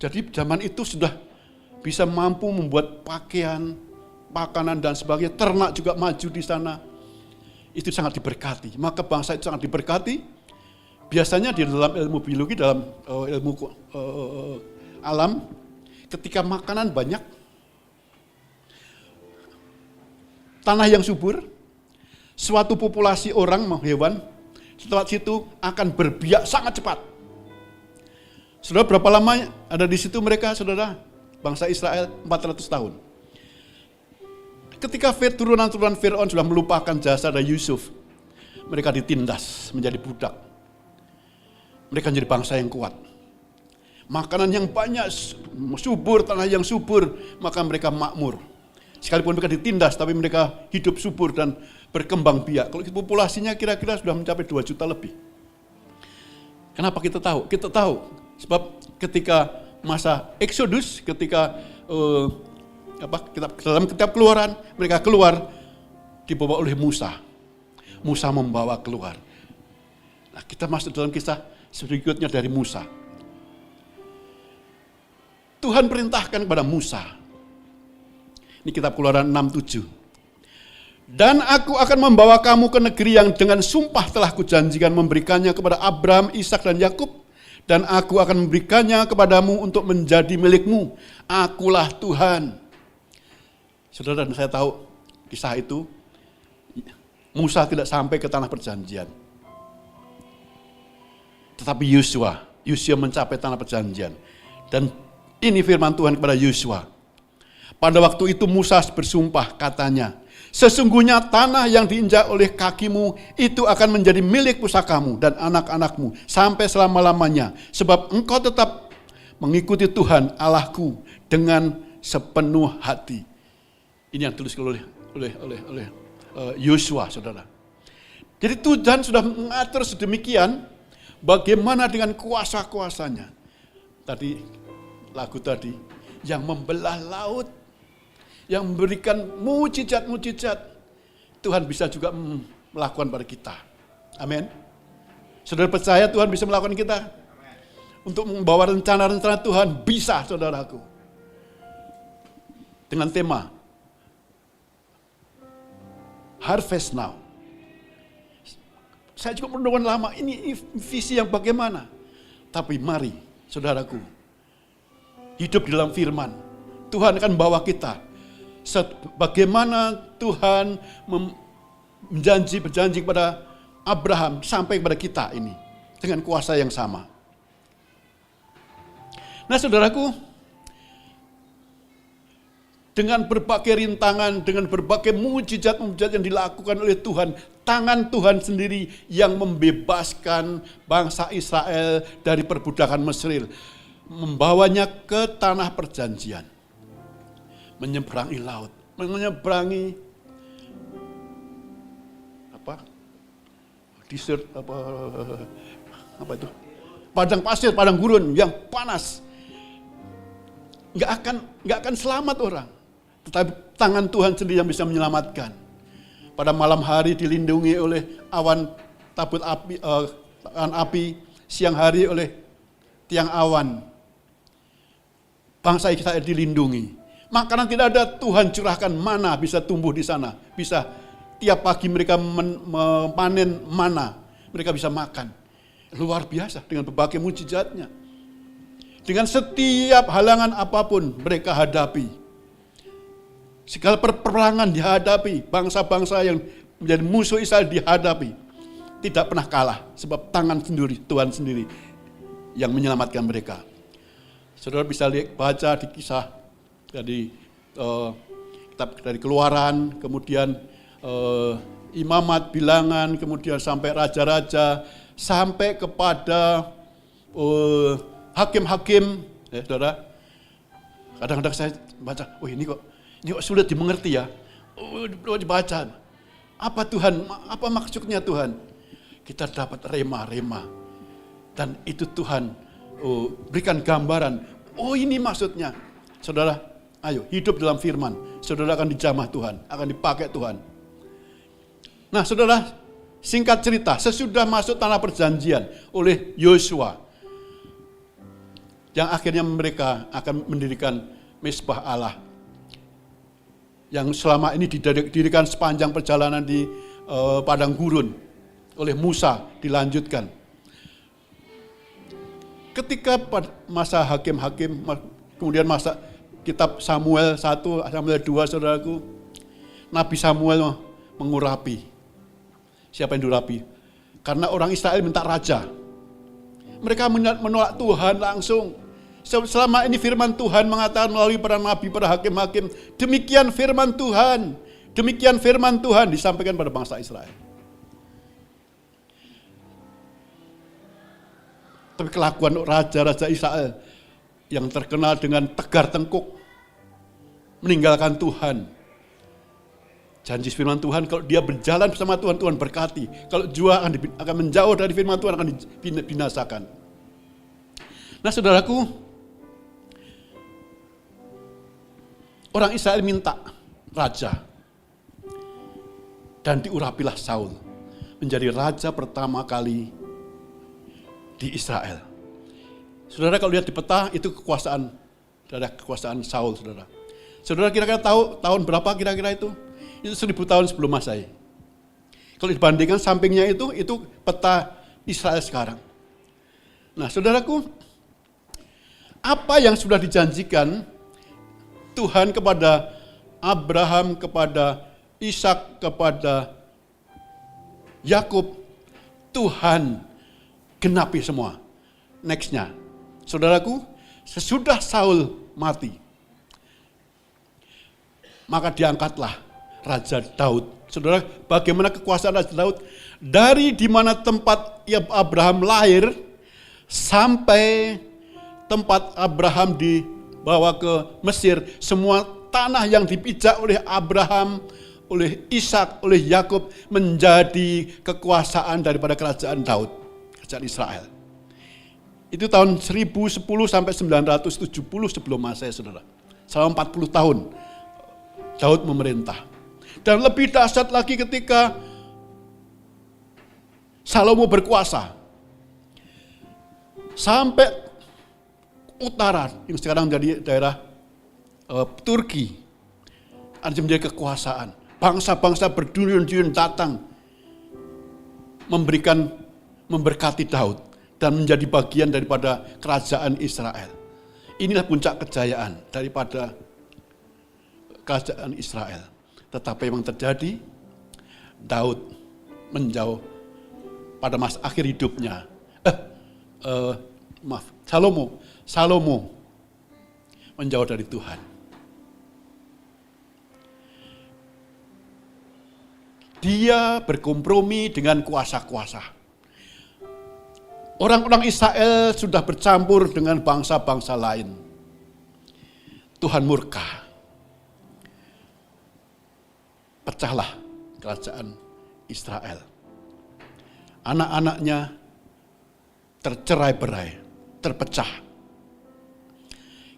Jadi zaman itu sudah bisa mampu membuat pakaian, makanan dan sebagainya. Ternak juga maju di sana. Itu sangat diberkati. Maka bangsa itu sangat diberkati. Biasanya di dalam ilmu biologi, dalam ilmu alam, ketika makanan banyak, tanah yang subur, suatu populasi orang, hewan, setelah situ akan berbiak sangat cepat. Saudara, berapa lama ada di situ mereka, saudara? Bangsa Israel 400 tahun. Ketika turunan-turunan Fir'aun sudah melupakan jasa dari Yusuf, mereka ditindas menjadi budak. Mereka menjadi bangsa yang kuat. Makanan yang banyak, subur, tanah yang subur, maka mereka makmur. Sekalipun mereka ditindas, tapi mereka hidup subur dan berkembang biak. Kalau populasinya kira-kira sudah mencapai 2 juta lebih. Kenapa kita tahu? Kita tahu sebab ketika masa Exodus, ketika dalam kitab Keluaran, mereka keluar dibawa oleh Musa. Musa membawa keluar. Nah, kita masuk dalam kisah berikutnya dari Musa. Tuhan perintahkan kepada Musa. Ini kitab Keluaran 6:7. Dan aku akan membawa kamu ke negeri yang dengan sumpah telah kujanjikan memberikannya kepada Abraham, Ishak dan Yakub. Dan aku akan memberikannya kepadamu untuk menjadi milikmu. Akulah Tuhan. Saudara, dan saya tahu kisah itu, Musa tidak sampai ke tanah perjanjian. Tetapi Yosua mencapai tanah perjanjian. Dan ini firman Tuhan kepada Yosua. Pada waktu itu Musa bersumpah, katanya, sesungguhnya tanah yang diinjak oleh kakimu itu akan menjadi milik pusakamu dan anak-anakmu sampai selama-lamanya. Sebab engkau tetap mengikuti Tuhan Allahku dengan sepenuh hati. Ini yang ditulis oleh Yosua, saudara. Jadi Tuhan sudah mengatur sedemikian bagaimana dengan kuasa-kuasanya. Tadi, lagu tadi, yang membelah laut, yang memberikan mujizat-mujizat, Tuhan bisa juga melakukan pada kita. Amin. Saudara percaya Tuhan bisa melakukan kita? Untuk membawa rencana-rencana Tuhan bisa, saudaraku. Dengan tema Harvest Now. Saya juga mendoakan lama, ini visi yang bagaimana. Tapi mari, saudaraku, hidup di dalam firman. Tuhan akan bawa kita. Bagaimana Tuhan berjanji kepada Abraham sampai kepada kita ini. Dengan kuasa yang sama. Nah, saudaraku, dengan berbagai rintangan, dengan berbagai mujizat-mujizat yang dilakukan oleh Tuhan, tangan Tuhan sendiri yang membebaskan bangsa Israel dari perbudakan Mesir, membawanya ke tanah perjanjian, menyeberangi laut, menyeberangi desert, apa itu, padang pasir, padang gurun yang panas. Nggak akan selamat orang. Tetapi tangan Tuhan sendiri yang bisa menyelamatkan. Pada malam hari dilindungi oleh awan tabut api, siang hari oleh tiang awan. Bangsa Israel dilindungi. Makanan tidak ada, Tuhan curahkan mana bisa tumbuh di sana. Bisa tiap pagi mereka memanen mana, mereka bisa makan. Luar biasa dengan berbagai mujizatnya. Dengan setiap halangan apapun mereka hadapi. Segala peperangan dihadapi, bangsa-bangsa yang menjadi musuh Israel dihadapi. Tidak pernah kalah, sebab tangan sendiri, Tuhan sendiri yang menyelamatkan mereka. Saudara bisa baca di kisah dari kitab dari Keluaran, kemudian Imamat, Bilangan, kemudian sampai raja-raja, sampai kepada hakim-hakim, saudara, kadang-kadang saya baca, oh ini kok sulit dimengerti ya. Oh, dibaca. Apa Tuhan, apa maksudnya Tuhan? Kita dapat rema-rema. Dan itu Tuhan berikan gambaran. Oh ini maksudnya. Saudara, ayo hidup dalam firman. Saudara akan dijamah Tuhan, akan dipakai Tuhan. Nah saudara, singkat cerita, sesudah masuk tanah perjanjian oleh Yosua, yang akhirnya mereka akan mendirikan Mezbah Allah, yang selama ini didirikan sepanjang perjalanan di padang gurun oleh Musa, dilanjutkan. Ketika masa hakim-hakim, kemudian masa kitab Samuel 1, Samuel 2, saudaraku, Nabi Samuel mengurapi. Siapa yang diurapi? Karena orang Israel minta raja. Mereka menolak Tuhan langsung. Selama ini firman Tuhan mengatakan melalui para nabi, para hakim-hakim, demikian firman Tuhan. Demikian firman Tuhan disampaikan pada bangsa Israel. Tapi kelakuan raja-raja Israel yang terkenal dengan tegar tengkuk, meninggalkan Tuhan. Janji firman Tuhan, kalau dia berjalan bersama Tuhan, Tuhan berkati. Kalau jua akan menjauh dari firman Tuhan, akan dibinasakan. Nah saudaraku, orang Israel minta raja. Dan diurapilah Saul menjadi raja pertama kali di Israel. Saudara kalau lihat di peta, itu kekuasaan Saul, saudara. Saudara kira-kira tahu tahun berapa kira-kira itu? Itu 1000 tahun sebelum Masehi. Kalau dibandingkan sampingnya itu peta Israel sekarang. Nah saudaraku, apa yang sudah dijanjikan Tuhan kepada Abraham, kepada Ishak, kepada Yakub, Tuhan genapi semua. Nextnya, saudaraku, sesudah Saul mati, maka diangkatlah Raja Daud. Saudara, bagaimana kekuasaan Raja Daud? Dari di mana tempat Abraham lahir, sampai tempat Abraham dibawa ke Mesir, semua tanah yang dipijak oleh Abraham, oleh Ishak, oleh Yakub menjadi kekuasaan daripada kerajaan Daud, kerajaan Israel. Itu tahun 1010 sampai 970 sebelum Masehi, saudara. Selama 40 tahun Daud memerintah. Dan lebih dahsyat lagi ketika Salomo berkuasa sampai utara, yang sekarang jadi daerah Turki, ada menjadi kekuasaan. Bangsa-bangsa berduyun-duyun datang memberkati Daud dan menjadi bagian daripada kerajaan Israel. Inilah puncak kejayaan daripada kerajaan Israel. Tetapi yang terjadi, Daud menjauh pada masa akhir hidupnya. Salomo menjauh dari Tuhan. Dia berkompromi dengan kuasa-kuasa. Orang-orang Israel sudah bercampur dengan bangsa-bangsa lain. Tuhan murka. Pecahlah kerajaan Israel. Anak-anaknya tercerai-berai, terpecah.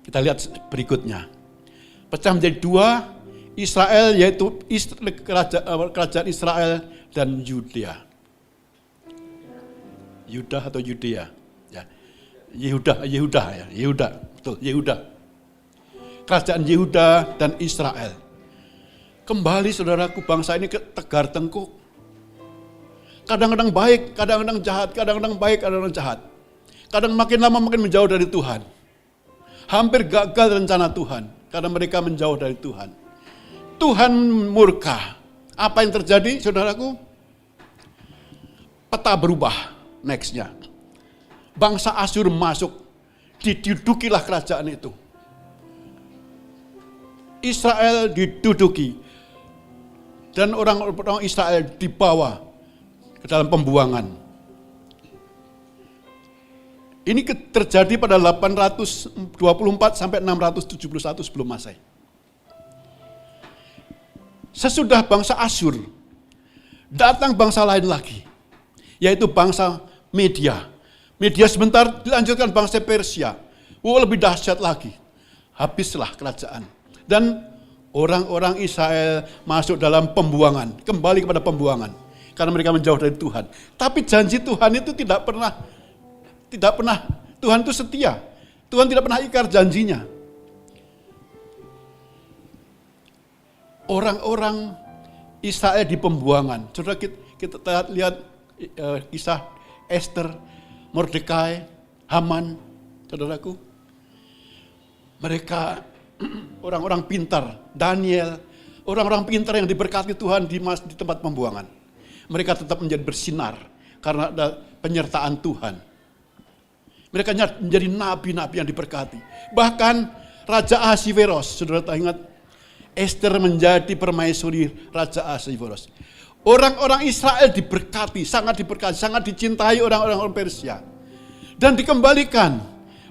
Kita lihat berikutnya. Pecah menjadi dua, Israel yaitu kerajaan Israel dan Yudea. Yuda atau Yudea, ya. Yehuda, betul, Yehuda. Kerajaan Yehuda dan Israel. Kembali saudaraku, bangsa ini tegar tengkuk. Kadang-kadang baik, kadang-kadang jahat, kadang-kadang baik, kadang-kadang jahat. Kadang makin lama makin menjauh dari Tuhan. Hampir gagal rencana Tuhan karena mereka menjauh dari Tuhan. Tuhan murka. Apa yang terjadi saudaraku? Peta berubah. Nextnya, bangsa Asyur masuk, didudukilah kerajaan itu. Israel diduduki, dan orang-orang Israel dibawa ke dalam pembuangan. Ini terjadi pada 824 sampai 671 sebelum Masehi. Sesudah bangsa Asyur, datang bangsa lain lagi, yaitu bangsa Media. Media sebentar dilanjutkan bangsa Persia. Lebih dahsyat lagi. Habislah kerajaan. Dan orang-orang Israel masuk dalam pembuangan, kembali kepada pembuangan. Karena mereka menjauh dari Tuhan. Tapi janji Tuhan itu tidak pernah, Tuhan itu setia. Tuhan tidak pernah ingkar janjinya. Orang-orang Israel di pembuangan. Saudara, kita lihat kisah Esther, Mordekai, Haman, saudaraku. Mereka orang-orang pintar, Daniel, orang-orang pintar yang diberkati Tuhan di tempat pembuangan. Mereka tetap menjadi bersinar karena ada penyertaan Tuhan. Mereka menjadi nabi-nabi yang diberkati. Bahkan Raja Ahasveros, saudara ingat, Esther menjadi permaisuri Raja Ahasveros. Orang-orang Israel diberkati, sangat dicintai orang-orang Persia. Dan dikembalikan,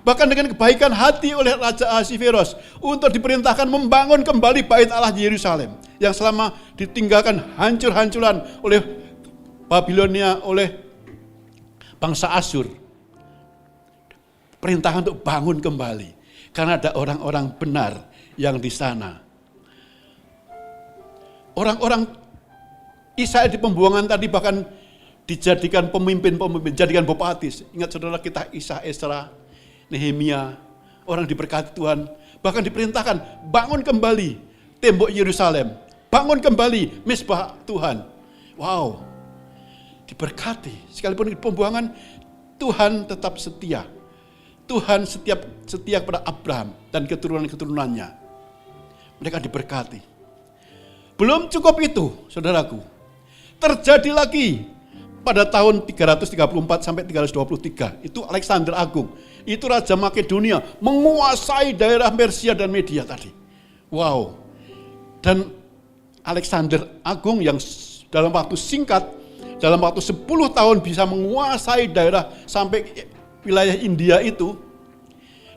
bahkan dengan kebaikan hati oleh Raja Ahasveros untuk diperintahkan membangun kembali bait Allah di Yerusalem. Yang selama ditinggalkan hancur-hancuran oleh Babilonia, oleh bangsa Asyur. Perintahkan untuk bangun kembali. Karena ada orang-orang benar yang di sana. Orang-orang Israel di pembuangan tadi bahkan dijadikan pemimpin-pemimpin, jadikan bupati. Ingat saudara kita Isa, Esra, Nehemia, orang diberkati Tuhan. Bahkan diperintahkan bangun kembali tembok Yerusalem, bangun kembali mezbah Tuhan. Wow, diberkati. Sekalipun di pembuangan, Tuhan tetap setia. Tuhan setia kepada Abraham dan keturunan-keturunannya. Mereka diberkati. Belum cukup itu, saudaraku. Terjadi lagi pada tahun 334 sampai 323. Itu Alexander Agung. Itu Raja Makedonia menguasai daerah Persia dan Media tadi. Wow. Dan Alexander Agung yang dalam waktu singkat, dalam waktu 10 tahun bisa menguasai daerah sampai wilayah India itu,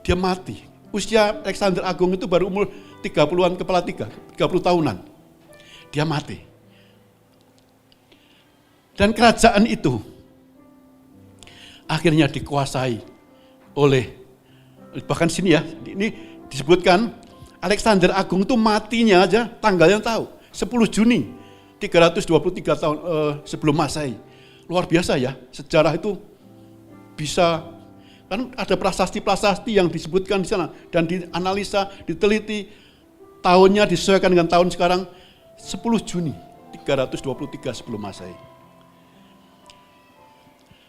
dia mati. Usia Alexander Agung itu baru umur 30-an kepala 30 tahunan. Dia mati. Dan kerajaan itu akhirnya dikuasai oleh, bahkan sini ya, ini disebutkan Alexander Agung itu matinya aja tanggalnya tahu, 10 Juni 323 tahun sebelum Masehi. Luar biasa ya, sejarah itu bisa, kan ada prasasti-prasasti yang disebutkan di sana dan dianalisa, diteliti, tahunnya disesuaikan dengan tahun sekarang. 10 Juni 323 sebelum Masehi.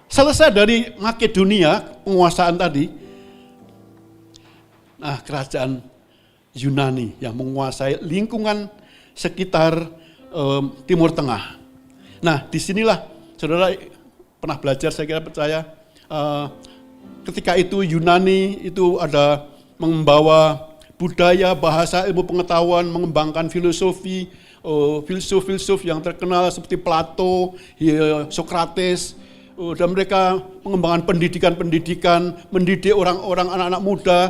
Selesai dari Makedonia, penguasaan tadi, nah kerajaan Yunani yang menguasai lingkungan sekitar Timur Tengah. Nah disinilah saudara pernah belajar, saya kira percaya, ketika itu Yunani itu ada membawa budaya, bahasa, ilmu pengetahuan, mengembangkan filosofi, filsuf-filsuf yang terkenal seperti Plato, Sokrates, dan mereka mengembangkan pendidikan-pendidikan, mendidik orang-orang, anak-anak muda,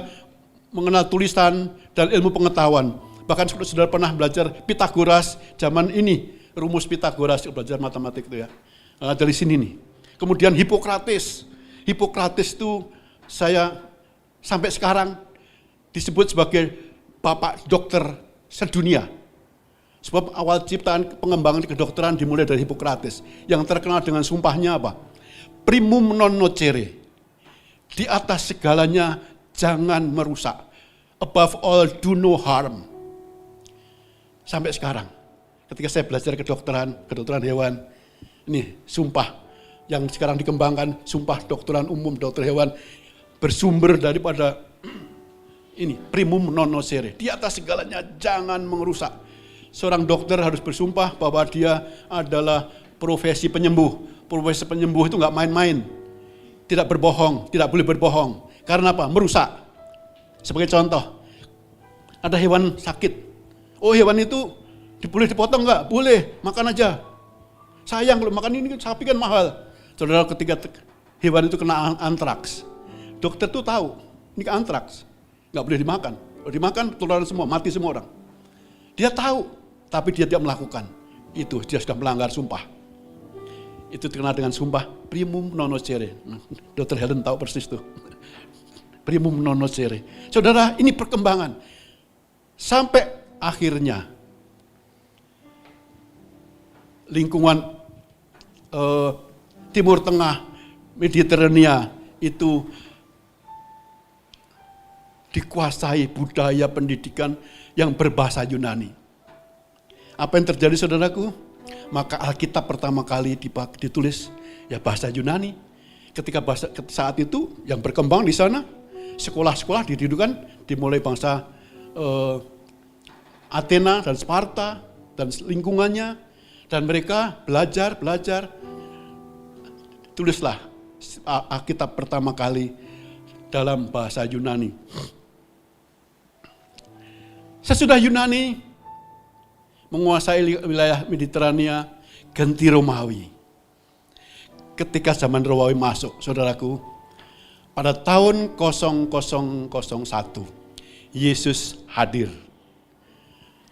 mengenal tulisan dan ilmu pengetahuan. Bahkan saudara pernah belajar Pitagoras, zaman ini, rumus Pitagoras, belajar matematik itu ya, dari sini nih. Kemudian Hippocrates itu saya sampai sekarang disebut sebagai bapak dokter sedunia. Sebab awal ciptaan pengembangan kedokteran dimulai dari Hippocrates. Yang terkenal dengan sumpahnya apa? Primum non nocere. Di atas segalanya jangan merusak. Above all do no harm. Sampai sekarang. Ketika saya belajar kedokteran hewan. Ini sumpah yang sekarang dikembangkan. Sumpah dokteran umum, dokter hewan. Bersumber daripada ini. Primum non nocere. Di atas segalanya jangan merusak. Seorang dokter harus bersumpah bahwa dia adalah profesi penyembuh. Profesi penyembuh itu nggak main-main. Tidak berbohong, tidak boleh berbohong. Karena apa? Merusak. Sebagai contoh, ada hewan sakit. Oh hewan itu boleh dipotong nggak? Boleh, makan aja. Sayang kalau makan ini sapi kan mahal. Saudara ketika hewan itu kena antraks, Dokter tuh tahu, ini antraks, nggak boleh dimakan. Kalau dimakan, ketularan semua, mati semua orang. Dia tahu, tapi dia tidak melakukan. Itu dia sudah melanggar sumpah. Itu terkenal dengan sumpah primum non nocere. Dr. Helen tahu persis tuh. Primum non nocere. Saudara, ini perkembangan. Sampai akhirnya lingkungan Timur Tengah, Mediterania itu dikuasai budaya pendidikan yang berbahasa Yunani. Apa yang terjadi saudaraku? Maka Alkitab pertama kali ditulis ya bahasa Yunani. Ketika saat itu yang berkembang di sana, sekolah-sekolah didirikan dimulai bangsa Athena dan Sparta dan lingkungannya, dan mereka belajar. Tulislah Alkitab pertama kali dalam bahasa Yunani. Sesudah Yunani menguasai wilayah Mediterania, ganti Romawi. Ketika zaman Romawi masuk, saudaraku, pada tahun 0001, Yesus hadir.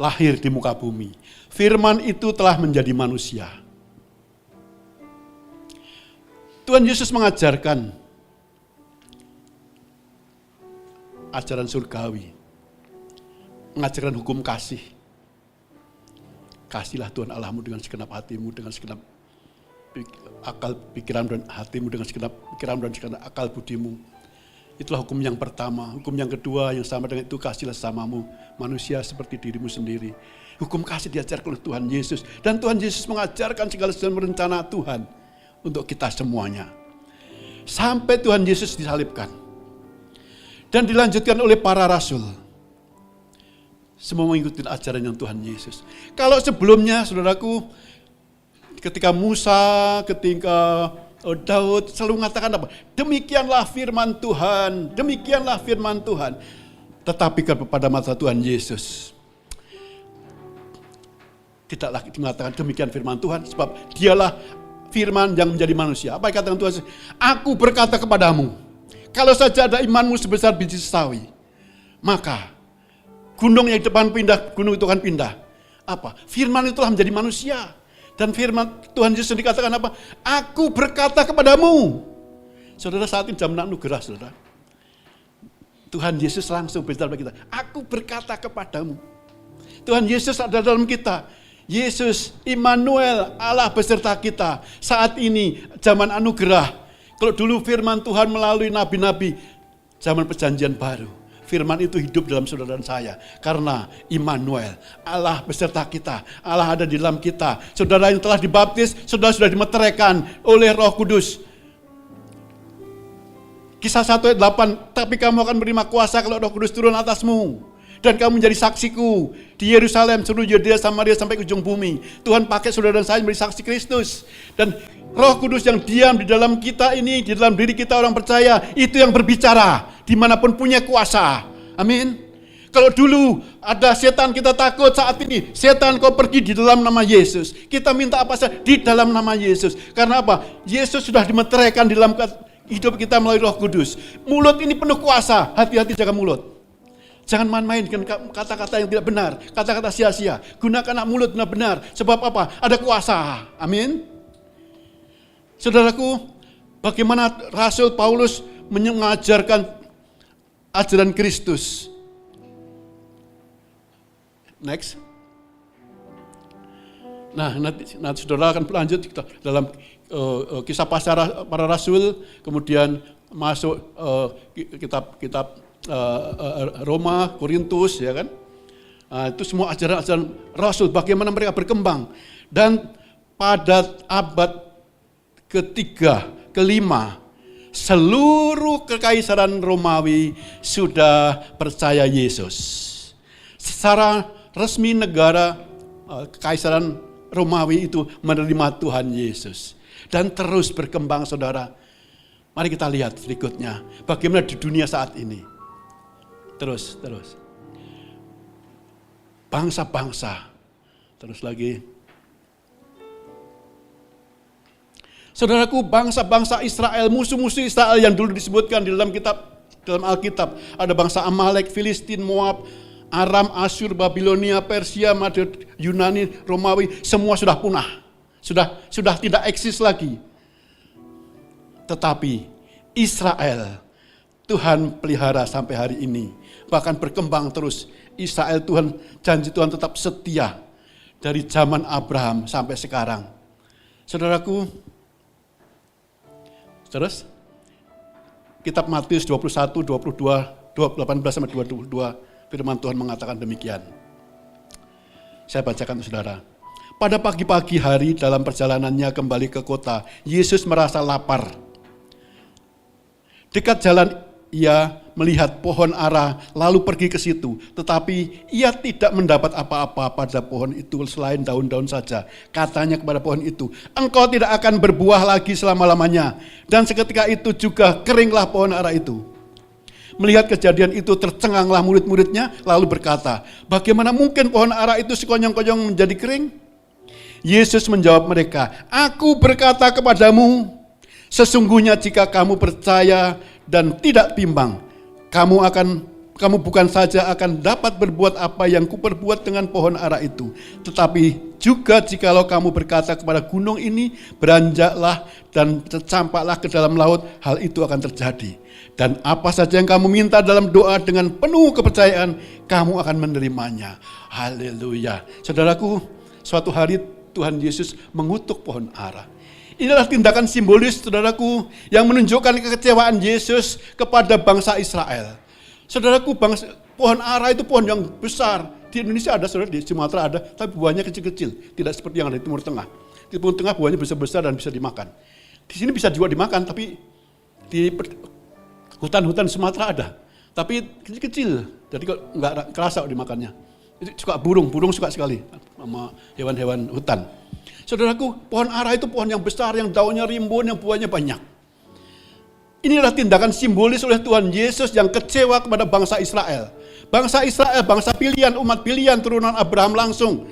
Lahir di muka bumi. Firman itu telah menjadi manusia. Tuhan Yesus mengajarkan ajaran surgawi. Mengajarkan hukum kasih. Kasihlah Tuhan Allahmu dengan segenap hatimu, dengan segenap akal pikiran dan hatimu, dengan segenap pikiran dan segenap akal budimu. Itulah hukum yang pertama. Hukum yang kedua yang sama dengan itu, kasihlah sesamamu, manusia seperti dirimu sendiri. Hukum kasih diajarkan oleh Tuhan Yesus. Dan Tuhan Yesus mengajarkan segala sesuatu rencana Tuhan untuk kita semuanya. Sampai Tuhan Yesus disalibkan. Dan dilanjutkan oleh para rasul. Semua mengikuti ajaran yang Tuhan Yesus. Kalau sebelumnya, saudaraku, ketika Musa, ketika Daud selalu mengatakan apa? Demikianlah firman Tuhan, demikianlah firman Tuhan. Tetapi pada masa Tuhan Yesus, tidak lagi mengatakan demikian firman Tuhan, sebab dialah firman yang menjadi manusia. Apa yang katakan Tuhan Yesus? Aku berkata kepadamu, kalau saja ada imanmu sebesar biji sawi, maka gunung yang di depan pindah, gunung itu akan pindah. Apa? Firman itu telah menjadi manusia. Dan firman Tuhan Yesus dikatakan apa? Aku berkata kepadamu. Saudara, saat ini zaman anugerah, saudara. Tuhan Yesus langsung berbicara kepada kita. Aku berkata kepadamu. Tuhan Yesus ada dalam kita. Yesus, Immanuel, Allah beserta kita. Saat ini zaman anugerah. Kalau dulu firman Tuhan melalui nabi-nabi, zaman perjanjian baru. Firman itu hidup dalam saudara dan saya. Karena Immanuel, Allah beserta kita. Allah ada di dalam kita. Saudara yang telah dibaptis, saudara sudah dimeteraikan oleh Roh Kudus. Kisah 1 ayat 8, tapi kamu akan menerima kuasa kalau Roh Kudus turun atasmu. Dan kamu menjadi saksiku di Yerusalem, seluruh Yudea, Samaria sampai ke ujung bumi. Tuhan pakai saudara dan saya menjadi saksi Kristus. Dan Roh Kudus yang diam di dalam kita ini, di dalam diri kita orang percaya, itu yang berbicara. Dimanapun punya kuasa. Amin. Kalau dulu ada setan kita takut, saat ini setan kau pergi di dalam nama Yesus. Kita minta apa saja di dalam nama Yesus. Karena apa? Yesus sudah dimeteraikan di dalam hidup kita melalui Roh Kudus. Mulut ini penuh kuasa, hati-hati jaga mulut. Jangan main-main dengan kata-kata yang tidak benar, kata-kata sia-sia. Gunakanlah mulut benar-benar. Sebab apa? Ada kuasa. Amin. Saudaraku, bagaimana Rasul Paulus mengajarkan ajaran Kristus. Next. Nah, nanti saudara akan lanjut dalam kisah para rasul, kemudian masuk kitab Roma, Korintus, ya kan? Nah, itu semua ajaran-ajaran rasul, bagaimana mereka berkembang. Dan pada abad ketiga, kelima, seluruh kekaisaran Romawi sudah percaya Yesus. Secara resmi negara kekaisaran Romawi itu menerima Tuhan Yesus. Dan terus berkembang, saudara. Mari kita lihat berikutnya. Bagaimana di dunia saat ini. Terus. Bangsa-bangsa. Terus lagi. Saudaraku, bangsa-bangsa Israel, musuh-musuh Israel yang dulu disebutkan di dalam Alkitab, ada bangsa Amalek, Filistin, Moab, Aram, Asyur, Babilonia, Persia, Maded, Yunani, Romawi, semua sudah punah. Sudah tidak eksis lagi. Tetapi Israel, Tuhan pelihara sampai hari ini. Bahkan berkembang terus. Israel, janji Tuhan tetap setia. Dari zaman Abraham sampai sekarang. Saudaraku, terus kitab Matius 21, 22, 18-22, firman Tuhan mengatakan demikian. Saya bacakan untuk saudara. Pada pagi-pagi hari dalam perjalanannya kembali ke kota, Yesus merasa lapar. Dekat jalan ia melihat pohon ara lalu pergi ke situ. Tetapi ia tidak mendapat apa-apa pada pohon itu selain daun-daun saja. Katanya kepada pohon itu, engkau tidak akan berbuah lagi selama-lamanya. Dan seketika itu juga keringlah pohon ara itu. Melihat kejadian itu tercenganglah murid-muridnya lalu berkata, bagaimana mungkin pohon ara itu sekonyong-konyong menjadi kering? Yesus menjawab mereka, aku berkata kepadamu, sesungguhnya jika kamu percaya dan tidak bimbang, kamu bukan saja akan dapat berbuat apa yang kuperbuat dengan pohon ara itu, tetapi juga jikalau kamu berkata kepada gunung ini, beranjaklah dan tercampaklah ke dalam laut, hal itu akan terjadi. Dan apa saja yang kamu minta dalam doa dengan penuh kepercayaan, kamu akan menerimanya. Haleluya. Saudaraku, suatu hari Tuhan Yesus mengutuk pohon ara. Inilah tindakan simbolis, saudaraku, yang menunjukkan kekecewaan Yesus kepada bangsa Israel. Saudaraku, pohon ara itu pohon yang besar. Di Indonesia ada, saudara, di Sumatera ada, tapi buahnya kecil-kecil. Tidak seperti yang ada di Timur Tengah. Di Timur Tengah buahnya besar-besar dan bisa dimakan. Di sini bisa juga dimakan, tapi di hutan-hutan Sumatera ada. Tapi kecil-kecil, jadi kok nggak kerasa dimakannya. Itu suka burung suka sekali sama hewan-hewan hutan. Saudaraku, pohon ara itu pohon yang besar, yang daunnya rimbun, yang buahnya banyak. Inilah tindakan simbolis oleh Tuhan Yesus yang kecewa kepada bangsa Israel. Bangsa Israel, bangsa pilihan, umat pilihan, turunan Abraham langsung.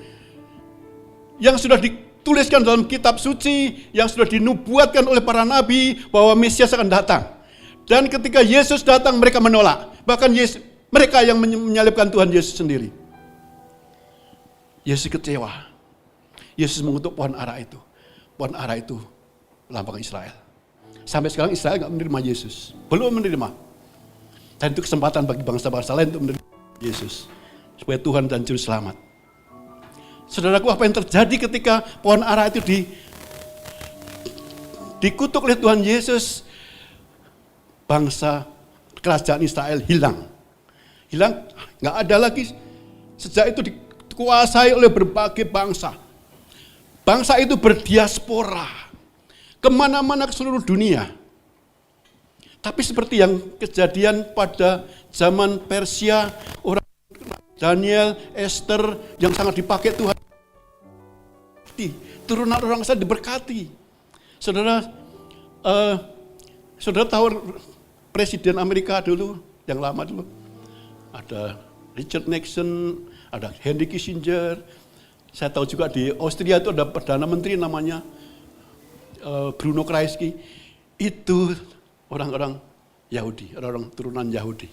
Yang sudah dituliskan dalam kitab suci, yang sudah dinubuatkan oleh para nabi bahwa Mesias akan datang. Dan ketika Yesus datang, mereka menolak. Bahkan mereka yang menyalibkan Tuhan Yesus sendiri. Yesus kecewa. Yesus mengutuk pohon ara itu. Pohon ara itu lambang Israel. Sampai sekarang Israel tidak menerima Yesus. Belum menerima. Dan itu kesempatan bagi bangsa-bangsa lain untuk menerima Yesus. Supaya Tuhan dan Juru Selamat. Saudaraku, apa yang terjadi ketika pohon ara itu dikutuk oleh Tuhan Yesus? Bangsa kerajaan Israel hilang. Hilang, nggak ada lagi. Sejak itu dikuasai oleh berbagai bangsa. Bangsa itu berdiaspora kemana-mana ke seluruh dunia. Tapi seperti yang kejadian pada zaman Persia, orang Daniel, Esther yang sangat dipakai Tuhan. Turunan orang saya diberkati. Saudara tahu Presiden Amerika dulu, yang lama dulu. Ada Richard Nixon, ada Henry Kissinger. Saya tahu juga di Austria itu ada Perdana Menteri namanya Bruno Kreisky. Itu orang-orang Yahudi, orang-orang turunan Yahudi.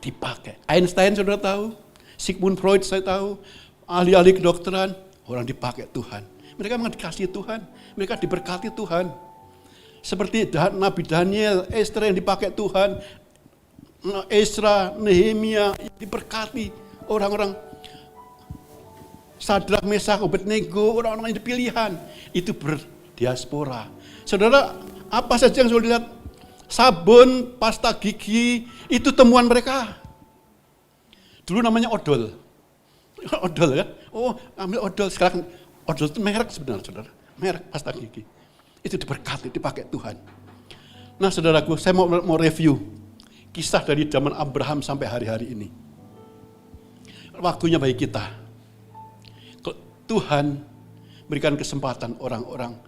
Dipakai. Einstein saudara tahu, Sigmund Freud saya tahu, ahli-ahli kedokteran, orang dipakai Tuhan. Mereka memang dikasihi Tuhan, mereka diberkati Tuhan. Seperti Nabi Daniel, Esther yang dipakai Tuhan, Ezra, Nehemia diberkati, orang-orang Sadrak, Mesak, Abednego, orang-orang yang dipilihan, itu berdiaspora. Saudara, apa saja yang sudah lihat? Sabun, pasta gigi, itu temuan mereka. Dulu namanya odol. Odol kan? Oh, ambil odol. Sekarang odol itu merek sebenarnya, saudara. Merek pasta gigi. Itu diberkati, dipakai Tuhan. Nah, saudaraku, saya mau review kisah dari zaman Abraham sampai hari-hari ini. Waktunya bagi kita. Tuhan berikan kesempatan orang-orang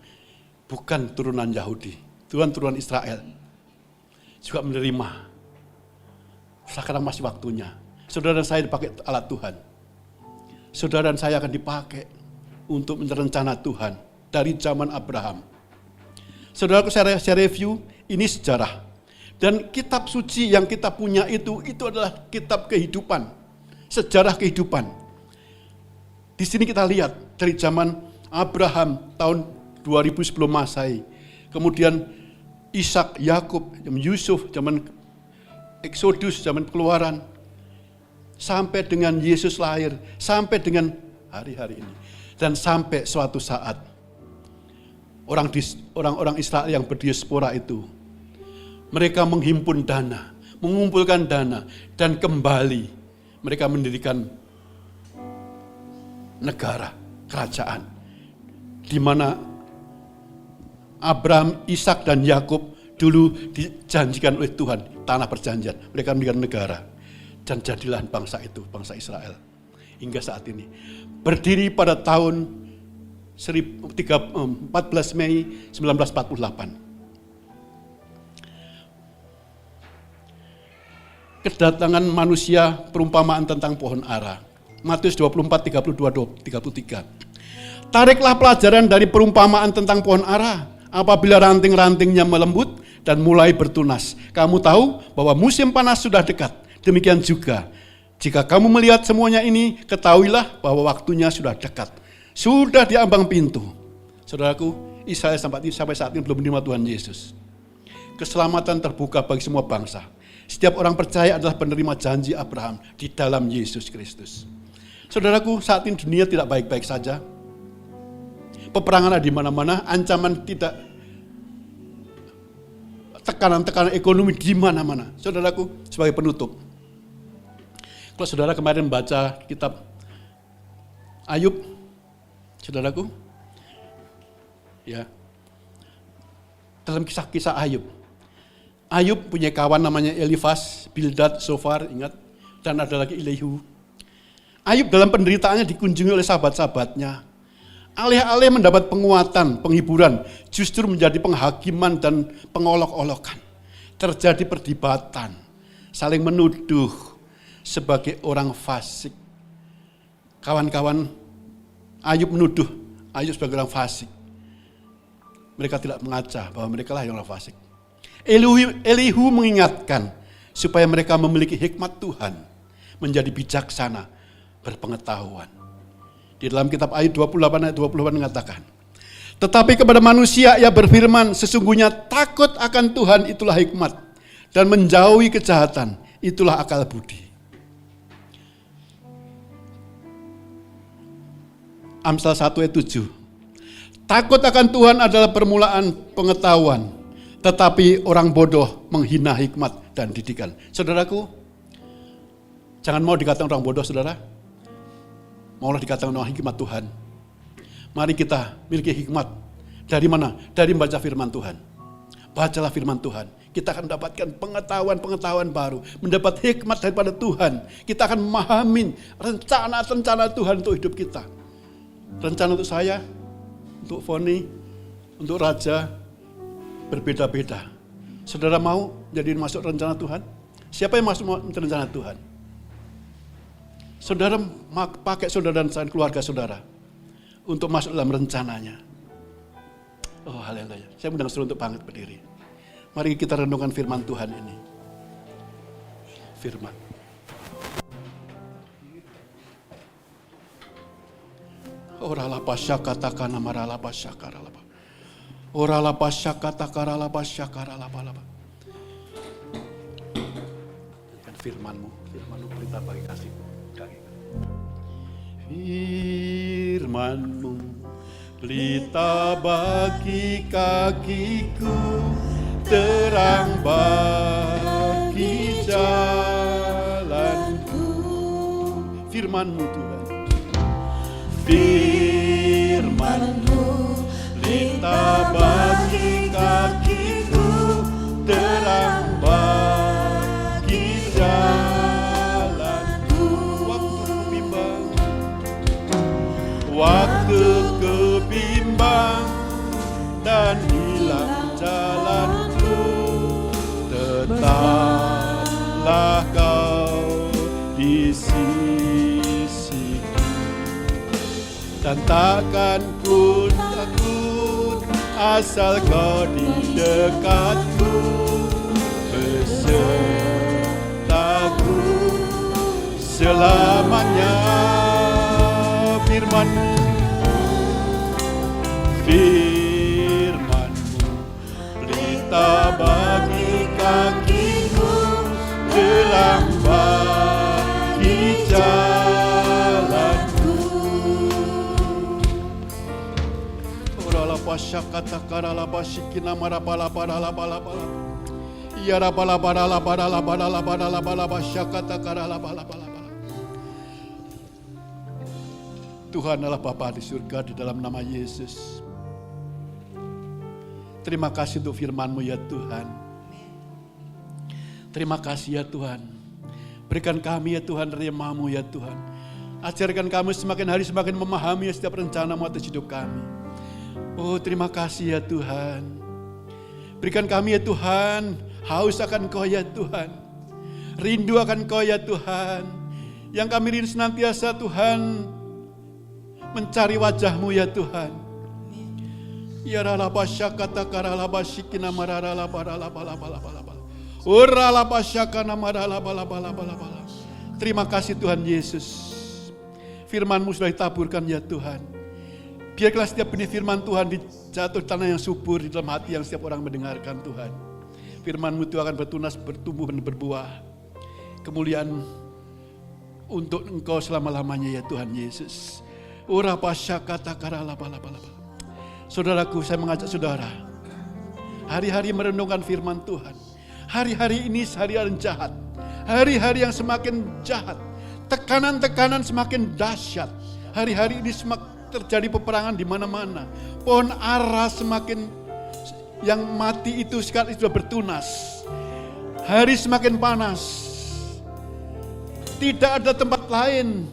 bukan turunan Yahudi, turunan Israel juga menerima. Sekarang masih waktunya. Saudara dan saya dipakai alat Tuhan. Saudara dan saya akan dipakai untuk merencana Tuhan dari zaman Abraham Saudaraku, saya review, ini sejarah. Dan kitab suci yang kita punya itu adalah kitab kehidupan. Sejarah kehidupan. Di sini kita lihat dari zaman Abraham tahun 2000 sebelum Masehi. Kemudian Ishak, Yakub, Yusuf, zaman Exodus, zaman Keluaran. Sampai dengan Yesus lahir, sampai dengan hari-hari ini. Dan sampai suatu saat orang-orang Israel yang berdiaspora itu, mereka menghimpun dana, mengumpulkan dana, dan kembali mereka mendirikan negara, kerajaan, di mana Abraham, Ishak, dan Yakub dulu dijanjikan oleh Tuhan, tanah perjanjian. Mereka mendirikan negara, dan jadilah bangsa itu, bangsa Israel, hingga saat ini. Berdiri pada tahun 14 Mei 1948. Kedatangan manusia, perumpamaan tentang pohon ara. Matius 24, 32, 33. Tariklah pelajaran dari perumpamaan tentang pohon ara. Apabila ranting-rantingnya melembut dan mulai bertunas, kamu tahu bahwa musim panas sudah dekat. Demikian juga, jika kamu melihat semuanya ini, ketahuilah bahwa waktunya sudah dekat. Sudah di ambang pintu. Saudaraku, Israel sampai saat ini belum menerima Tuhan Yesus. Keselamatan terbuka bagi semua bangsa. Setiap orang percaya adalah penerima janji Abraham di dalam Yesus Kristus. Saudaraku, saat ini dunia tidak baik-baik saja. Peperangan ada di mana-mana, ancaman tidak, tekanan-tekanan ekonomi di mana-mana. Saudaraku, sebagai penutup, kalau saudara kemarin baca kitab Ayub, saudaraku, ya, dalam kisah-kisah Ayub, Ayub punya kawan namanya Elifas, Bildad, Sofar, ingat, dan ada lagi Elihu. Ayub dalam penderitaannya dikunjungi oleh sahabat-sahabatnya. Alih-alih mendapat penguatan, penghiburan, justru menjadi penghakiman dan pengolok-olokan. Terjadi perdebatan, saling menuduh sebagai orang fasik. Kawan-kawan Ayub menuduh Ayub sebagai orang fasik. Mereka tidak mengaca bahwa mereka lah yang orang fasik. Elihu mengingatkan supaya mereka memiliki hikmat Tuhan, menjadi bijaksana, berpengetahuan. Di dalam kitab Ayub 28 ayat 28 mengatakan, tetapi kepada manusia ia berfirman, sesungguhnya takut akan Tuhan itulah hikmat, dan menjauhi kejahatan itulah akal budi. Amsal 1 ayat 7. Takut akan Tuhan adalah permulaan pengetahuan, tetapi orang bodoh menghina hikmat dan didikan. Saudaraku, jangan mau dikatakan orang bodoh, saudara. Maulah dikatakan orang hikmat Tuhan. Mari kita miliki hikmat. Dari mana? Dari membaca firman Tuhan. Bacalah firman Tuhan. Kita akan mendapatkan pengetahuan-pengetahuan baru. Mendapat hikmat daripada Tuhan. Kita akan memahami rencana-rencana Tuhan untuk hidup kita. Rencana untuk saya, untuk Foni, untuk Raja, berbeda-beda. Saudara mau jadi masuk rencana Tuhan? Siapa yang masuk rencana Tuhan? Saudara pakai saudara dan keluarga saudara untuk masuk dalam rencananya. Oh haleluya. Saya undang saudara untuk bangkit berdiri. Mari kita renungkan firman Tuhan ini. Firman. Orala pasyakata marala pasyakara lapa. Orala pasyakata karala pasyakara lapa. Firman-Mu perintah bagi kasih. Firman-Mu pelita bagi kakiku, terang bagi jalanku. Firman-Mu Tuhan. Firman-Mu pelita bagi kakiku, terang bagi jalanku. Waktu kebimbang dan hilang jalanku, tetaplah Kau di sisiku, dan takkan ku takut asal kau di dekatku, besertaku selamanya. Firman-Mu, Firman-Mu, pelita bagi kakiku, terang bagi jalanku. Orala pasyakata karala pasyikina marapala parala bala bala. Ya rabala barala barala barala barala bala pasyakata karala bala bala bala. Tuhan adalah Bapa di surga di dalam nama Yesus. Terima kasih untuk firman-Mu ya Tuhan. Terima kasih ya Tuhan. Berikan kami ya Tuhan rema-Mu ya Tuhan. Ajarkan kami semakin hari semakin memahami setiap rencana-Mu atas hidup kami. Oh terima kasih ya Tuhan. Berikan kami ya Tuhan haus akan Kau ya Tuhan. Rindu akan Kau ya Tuhan. Yang kami rindu senantiasa Tuhan mencari wajah-Mu ya Tuhan. Ya ralaba syakata karalaba syikina mararala barala bala bala bala bala. Uralaba syakana marala bala bala bala bala. Terima kasih Tuhan Yesus. Firman-Mu sudah ditaburkan ya Tuhan. Biarlah setiap benih firman Tuhan dijatuh di tanah yang subur di dalam hati yang setiap orang mendengarkan Tuhan. Firman-Mu itu akan bertunas, bertumbuh dan berbuah. Kemuliaan untuk Engkau selama-lamanya ya Tuhan Yesus. Saudaraku, saya mengajak saudara hari-hari merenungkan firman Tuhan. Hari-hari ini hari-hari yang jahat, hari-hari yang semakin jahat, tekanan-tekanan semakin dahsyat. Hari-hari ini terjadi peperangan di mana-mana. Pohon ara semakin yang mati itu sekarang sudah bertunas. Hari semakin panas. Tidak ada tempat lain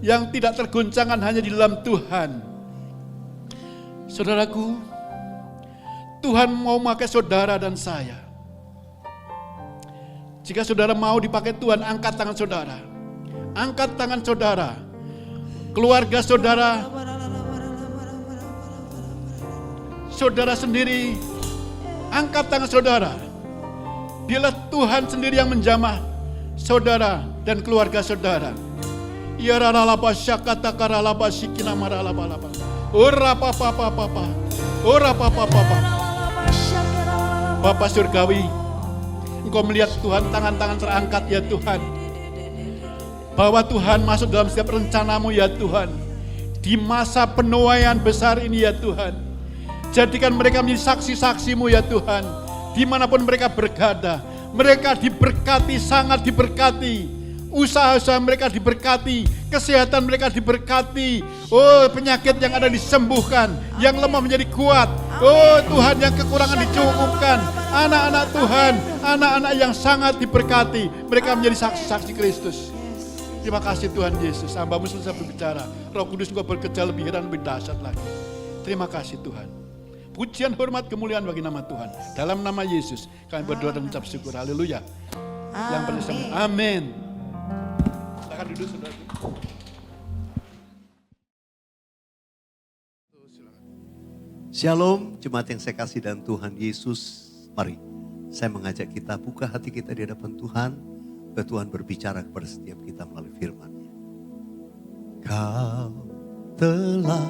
yang tidak tergoncangkan hanya di dalam Tuhan. Saudaraku, Tuhan mau pakai saudara dan saya. Jika saudara mau dipakai Tuhan, angkat tangan saudara. Angkat tangan saudara. Keluarga saudara. Saudara sendiri. Angkat tangan saudara. Biarlah Tuhan sendiri yang menjamah saudara dan keluarga saudara. Ya ralaba syakata karalaba syikina maralaba laba. Ora papa papa papa. Ora papa papa. Bapa surgawi, Engkau melihat Tuhan tangan-tangan terangkat ya Tuhan. Bahwa Tuhan masuk dalam setiap rencana-Mu ya Tuhan. Di masa penuaian besar ini ya Tuhan. Jadikan mereka menjadi saksi-saksi-Mu ya Tuhan. Dimanapun mereka berada, mereka diberkati, sangat diberkati. Usaha-usaha mereka diberkati, kesehatan mereka diberkati. Oh, penyakit yang ada disembuhkan, yang lemah menjadi kuat. Oh Tuhan, yang kekurangan dicukupkan. Anak-anak Tuhan, anak-anak yang sangat diberkati, mereka menjadi saksi-saksi Kristus. Terima kasih Tuhan Yesus, hamba-Mu selesai berbicara. Roh Kudus Engkau bekerja lebih heran, lebih dahsyat lagi. Terima kasih Tuhan. Pujian, hormat, kemuliaan bagi nama Tuhan. Dalam nama Yesus kami berdoa dan mengucap syukur. Haleluya. Yang bersama. Amin. Silakan duduk saudara. Shalom, jemaat yang saya kasih dan Tuhan Yesus. Mari, saya mengajak kita buka hati kita di hadapan Tuhan. Biar Tuhan berbicara kepada setiap kita melalui firman-Nya. Kau telah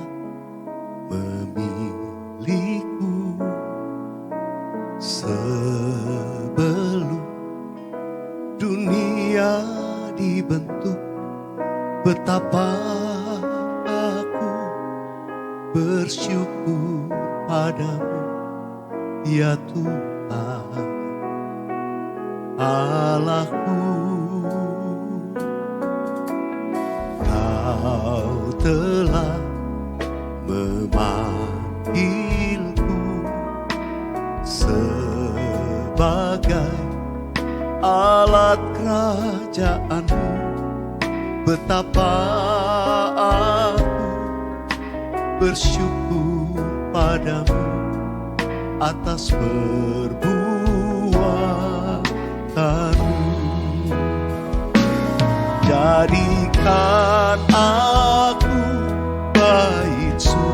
memilihku sebelum dunia dibentuk. Betapa aku bersyukur padamu, ya Tuhan Allahku. Kau telah memanggilku sebagai alat kerajaan-Mu. Betapa aku bersyukur padamu atas perbuatanmu. Jadikan aku bait suci-Mu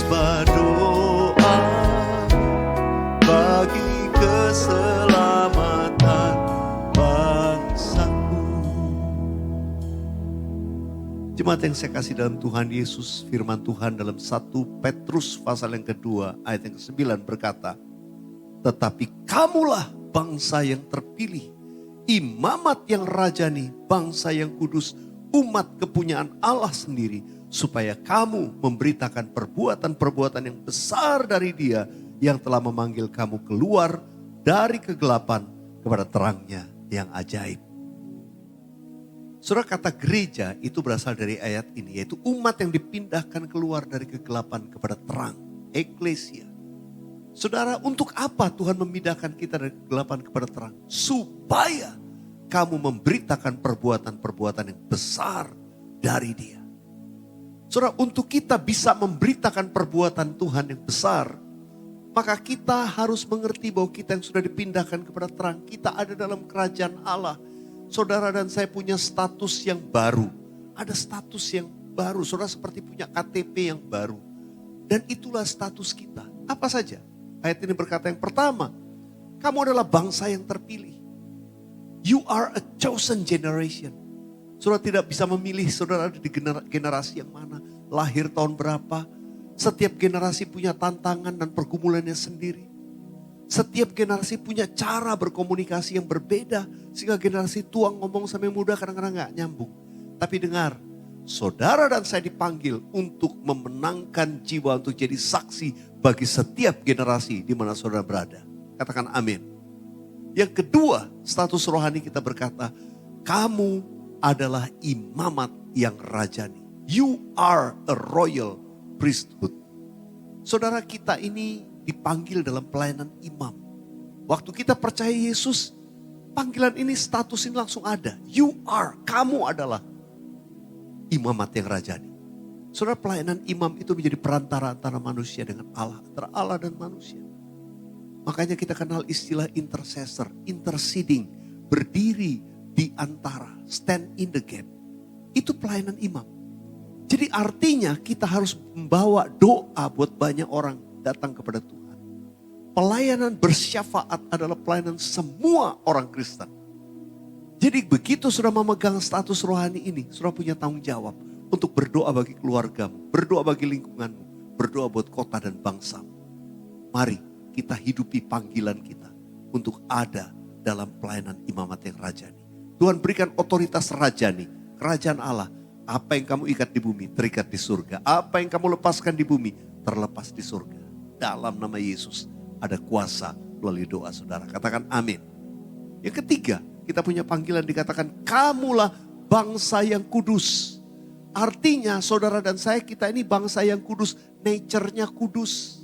mesbah doa bagi keselamatan bangsaku. Jemaat yang saya kasih dalam Tuhan Yesus, firman Tuhan dalam 1 Petrus pasal yang kedua ayat yang ke-9 berkata, tetapi kamulah bangsa yang terpilih, imamat yang rajani, bangsa yang kudus, umat kepunyaan Allah sendiri, supaya kamu memberitakan perbuatan-perbuatan yang besar dari Dia yang telah memanggil kamu keluar dari kegelapan kepada terangnya yang ajaib. Saudara, kata gereja itu berasal dari ayat ini, yaitu umat yang dipindahkan keluar dari kegelapan kepada terang, eklesia. Saudara, untuk apa Tuhan memindahkan kita dari kegelapan kepada terang? Supaya kamu memberitakan perbuatan-perbuatan yang besar dari Dia. Saudara, untuk kita bisa memberitakan perbuatan Tuhan yang besar, maka kita harus mengerti bahwa kita yang sudah dipindahkan kepada terang, kita ada dalam kerajaan Allah. Saudara dan saya punya status yang baru. Ada status yang baru. Saudara seperti punya KTP yang baru. Dan itulah status kita. Apa saja? Ayat ini berkata yang pertama, kamu adalah bangsa yang terpilih. You are a chosen generation. Saudara tidak bisa memilih saudara ada di generasi yang mana, lahir tahun berapa. Setiap generasi punya tantangan dan pergumulannya sendiri. Setiap generasi punya cara berkomunikasi yang berbeda. Sehingga generasi tua ngomong sampai muda kadang-kadang gak nyambung. Tapi dengar, saudara dan saya dipanggil untuk memenangkan jiwa untuk jadi saksi bagi setiap generasi di mana saudara berada. Katakan amin. Yang kedua, status rohani kita berkata, kamu adalah imamat yang rajani. You are a royal priesthood. Saudara, kita ini dipanggil dalam pelayanan imam. Waktu kita percaya Yesus, panggilan ini, status ini langsung ada. You are, kamu adalah imamat yang rajani. Saudara, pelayanan imam itu menjadi perantara antara manusia dengan Allah, antara Allah dan manusia. Makanya kita kenal istilah intercessor, interceding, berdiri di antara, stand in the gap. Itu pelayanan imam. Jadi artinya kita harus membawa doa buat banyak orang datang kepada Tuhan. Pelayanan bersyafaat adalah pelayanan semua orang Kristen. Jadi begitu sudah memegang status rohani ini, sudah punya tanggung jawab untuk berdoa bagi keluargamu, berdoa bagi lingkunganmu, berdoa buat kota dan bangsamu. Mari kita hidupi panggilan kita untuk ada dalam pelayanan imamat yang rajani. Tuhan berikan otoritas rajani, kerajaan Allah. Apa yang kamu ikat di bumi, terikat di surga. Apa yang kamu lepaskan di bumi, terlepas di surga. Dalam nama Yesus ada kuasa melalui doa saudara. Katakan amin. Yang ketiga, kita punya panggilan dikatakan, kamulah bangsa yang kudus. Artinya saudara dan saya, kita ini bangsa yang kudus, nature-nya kudus.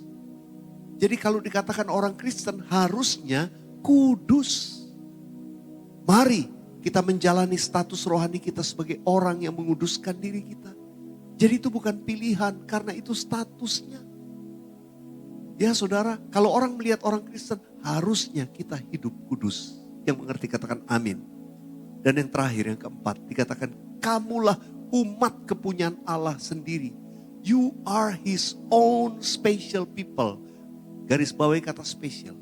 Jadi kalau dikatakan orang Kristen harusnya kudus. Mari kita menjalani status rohani kita sebagai orang yang menguduskan diri kita. Jadi itu bukan pilihan, karena itu statusnya. Ya saudara, kalau orang melihat orang Kristen, harusnya kita hidup kudus. Yang mengerti katakan amin. Dan yang terakhir, yang keempat, dikatakan kamulah umat kepunyaan Allah sendiri. You are His own special people. Garis bawahi kata spesial.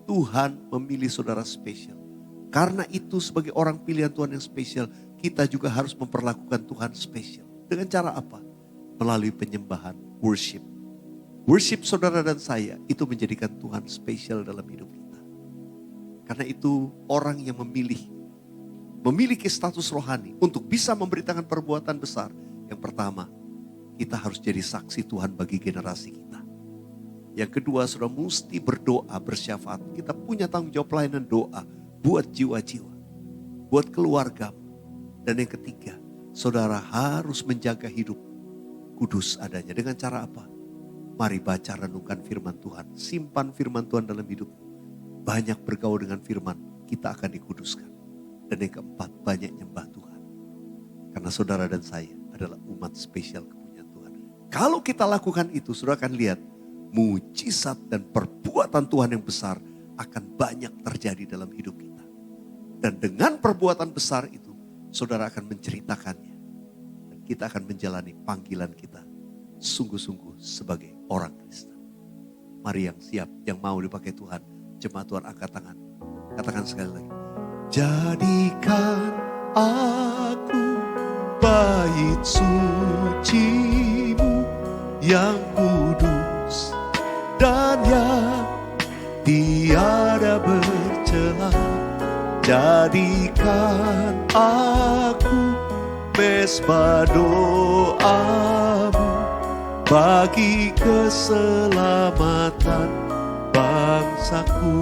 Tuhan memilih saudara spesial. Karena itu sebagai orang pilihan Tuhan yang spesial, kita juga harus memperlakukan Tuhan spesial. Dengan cara apa? Melalui penyembahan, worship. Worship saudara dan saya itu menjadikan Tuhan spesial dalam hidup kita. Karena itu orang yang memiliki status rohani untuk bisa memberitakan perbuatan besar. Yang pertama, kita harus jadi saksi Tuhan bagi generasi kita. Yang kedua, saudara mesti berdoa, bersyafaat. Kita punya tanggung jawab pelayanan doa buat jiwa-jiwa, buat keluarga. Dan yang ketiga, saudara harus menjaga hidup kudus adanya. Dengan cara apa? Mari baca renungkan firman Tuhan. Simpan firman Tuhan dalam hidup. Banyak bergaul dengan firman, kita akan dikuduskan. Dan yang keempat, banyak nyembah Tuhan. Karena saudara dan saya adalah umat spesial kepunyaan Tuhan. Kalau kita lakukan itu, saudara akan lihat mujizat dan perbuatan Tuhan yang besar akan banyak terjadi dalam hidup kita. Dan dengan perbuatan besar itu, saudara akan menceritakannya. Dan kita akan menjalani panggilan kita sungguh-sungguh sebagai orang Kristen. Mari yang siap, yang mau dipakai Tuhan, jemaat Tuhan angkat tangan. Katakan sekali lagi. Jadikan aku bait suci-Mu yang kudus dan yang tiada bercela. Jadikan aku mesbah doa-Mu bagi keselamatan bangsaku.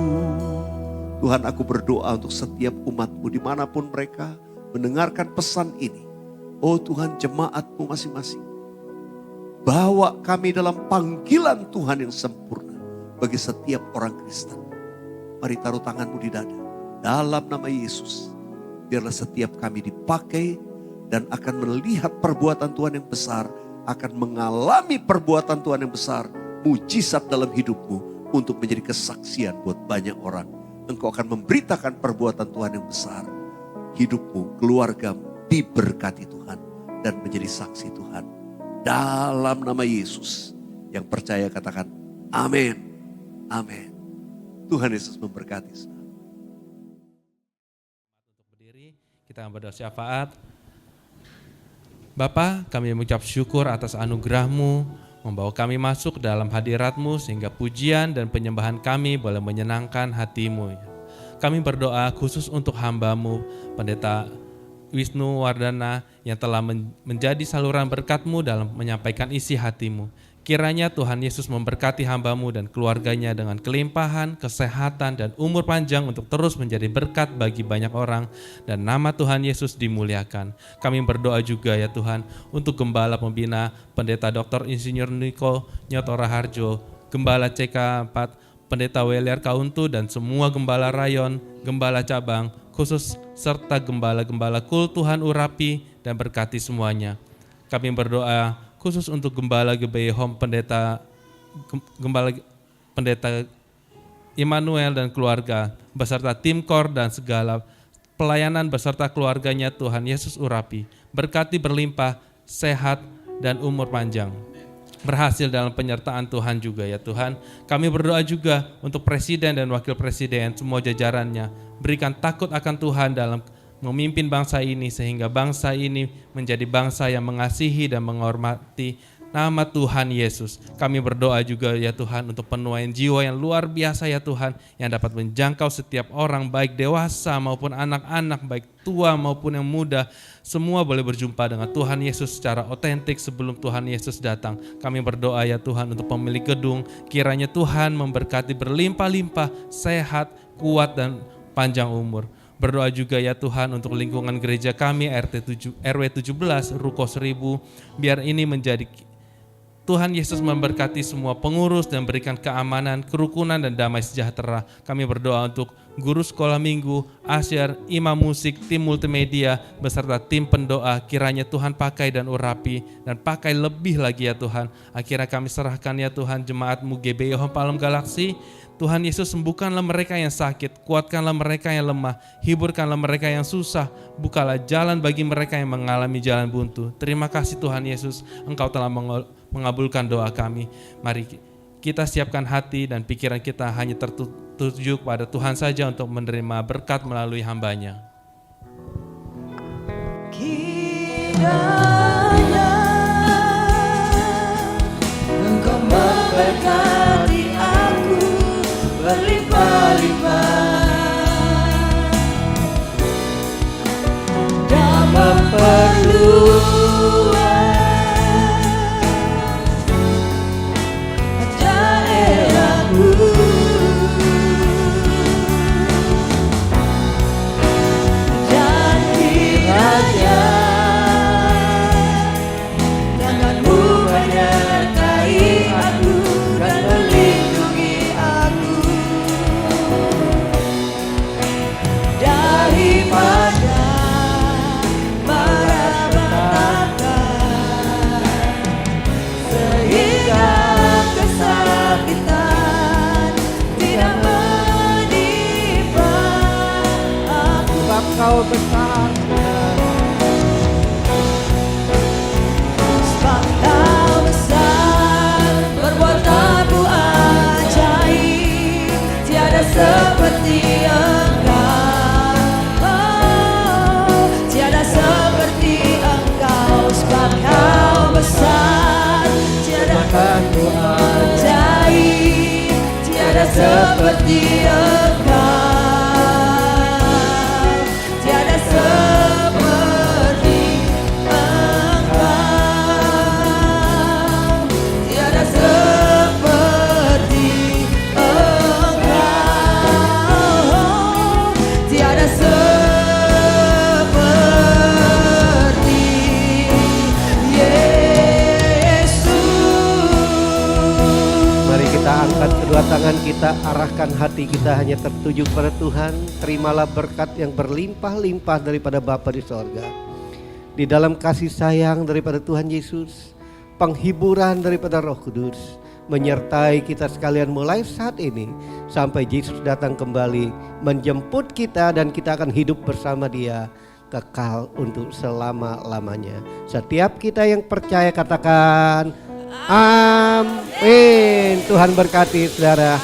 Tuhan, aku berdoa untuk setiap umat-Mu dimanapun mereka mendengarkan pesan ini. Oh Tuhan, jemaat-Mu masing-masing, bawa kami dalam panggilan Tuhan yang sempurna bagi setiap orang Kristen. Mari taruh tangan-Mu di dada. Dalam nama Yesus, biarlah setiap kami dipakai dan akan melihat perbuatan Tuhan yang besar, akan mengalami perbuatan Tuhan yang besar, mujizat dalam hidup-Mu untuk menjadi kesaksian buat banyak orang. Engkau akan memberitakan perbuatan Tuhan yang besar. Hidup-Mu, keluarga-Mu diberkati Tuhan dan menjadi saksi Tuhan. Dalam nama Yesus, yang percaya katakan amin. Amin. Tuhan Yesus memberkati. Kita berdoa syafaat. Bapa, kami mengucap syukur atas anugerah-Mu, membawa kami masuk dalam hadirat-Mu sehingga pujian dan penyembahan kami boleh menyenangkan hati-Mu. Kami berdoa khusus untuk hamba-Mu, Pendeta Wisnu Wardana, yang telah menjadi saluran berkat-Mu dalam menyampaikan isi hati-Mu. Kiranya Tuhan Yesus memberkati hamba-Mu dan keluarganya dengan kelimpahan, kesehatan, dan umur panjang untuk terus menjadi berkat bagi banyak orang, dan nama Tuhan Yesus dimuliakan. Kami berdoa juga ya Tuhan untuk Gembala Pembina Pendeta Dr. Insinyur Niko Nyotora Harjo, Gembala CK 4, Pendeta Weliar Kauntu, dan semua Gembala Rayon, Gembala Cabang, khusus serta Gembala-Gembala Kul Tuhan urapi dan berkati semuanya. Kami berdoa khusus untuk Gembala GBI Home Gembala Pendeta Immanuel dan keluarga, beserta tim KOR dan segala pelayanan beserta keluarganya Tuhan Yesus urapi. Berkati berlimpah, sehat, dan umur panjang. Berhasil dalam penyertaan Tuhan juga ya Tuhan. Kami berdoa juga untuk Presiden dan Wakil Presiden, semua jajarannya. Berikan takut akan Tuhan dalam memimpin bangsa ini sehingga bangsa ini menjadi bangsa yang mengasihi dan menghormati nama Tuhan Yesus. Kami berdoa juga ya Tuhan untuk penuaian jiwa yang luar biasa ya Tuhan, yang dapat menjangkau setiap orang, baik dewasa maupun anak-anak, baik tua maupun yang muda. Semua boleh berjumpa dengan Tuhan Yesus secara otentik sebelum Tuhan Yesus datang. Kami berdoa ya Tuhan untuk pemilik gedung, kiranya Tuhan memberkati berlimpah-limpah, sehat, kuat, dan panjang umur. Berdoa juga ya Tuhan untuk lingkungan gereja kami RW 17 Ruko 1000, biar ini menjadi Tuhan Yesus memberkati semua pengurus dan berikan keamanan, kerukunan, dan damai sejahtera. Kami berdoa untuk guru sekolah minggu, asyar, imam musik, tim multimedia, beserta tim pendoa. Kiranya Tuhan pakai dan urapi, dan pakai lebih lagi ya Tuhan. Akhirnya kami serahkan ya Tuhan jemaat-Mu GBI Home Palem Galaksi. Tuhan Yesus, sembuhkanlah mereka yang sakit, kuatkanlah mereka yang lemah, hiburkanlah mereka yang susah, bukalah jalan bagi mereka yang mengalami jalan buntu. Terima kasih Tuhan Yesus, Engkau telah mengabulkan doa kami. Mari kita siapkan hati dan pikiran kita hanya tertuju pada Tuhan saja untuk menerima berkat melalui hamba-Nya. Kiranya Engkau memberkati aku berlimpah-limpah dan memperluas daerahku, dan kiranya seperti Engkau, tiada seperti Engkau, tiada seperti Engkau, tiada seperti Yesus. Mari kita angkat kedua tangan kita, arahkan hati kita hanya tertuju pada Tuhan. Terimalah berkat yang berlimpah-limpah daripada Bapa di sorga. Di dalam kasih sayang daripada Tuhan Yesus, penghiburan daripada Roh Kudus, menyertai kita sekalian mulai saat ini sampai Yesus datang kembali menjemput kita, dan kita akan hidup bersama Dia kekal untuk selama-lamanya. Setiap kita yang percaya katakan amin. Tuhan berkati saudara.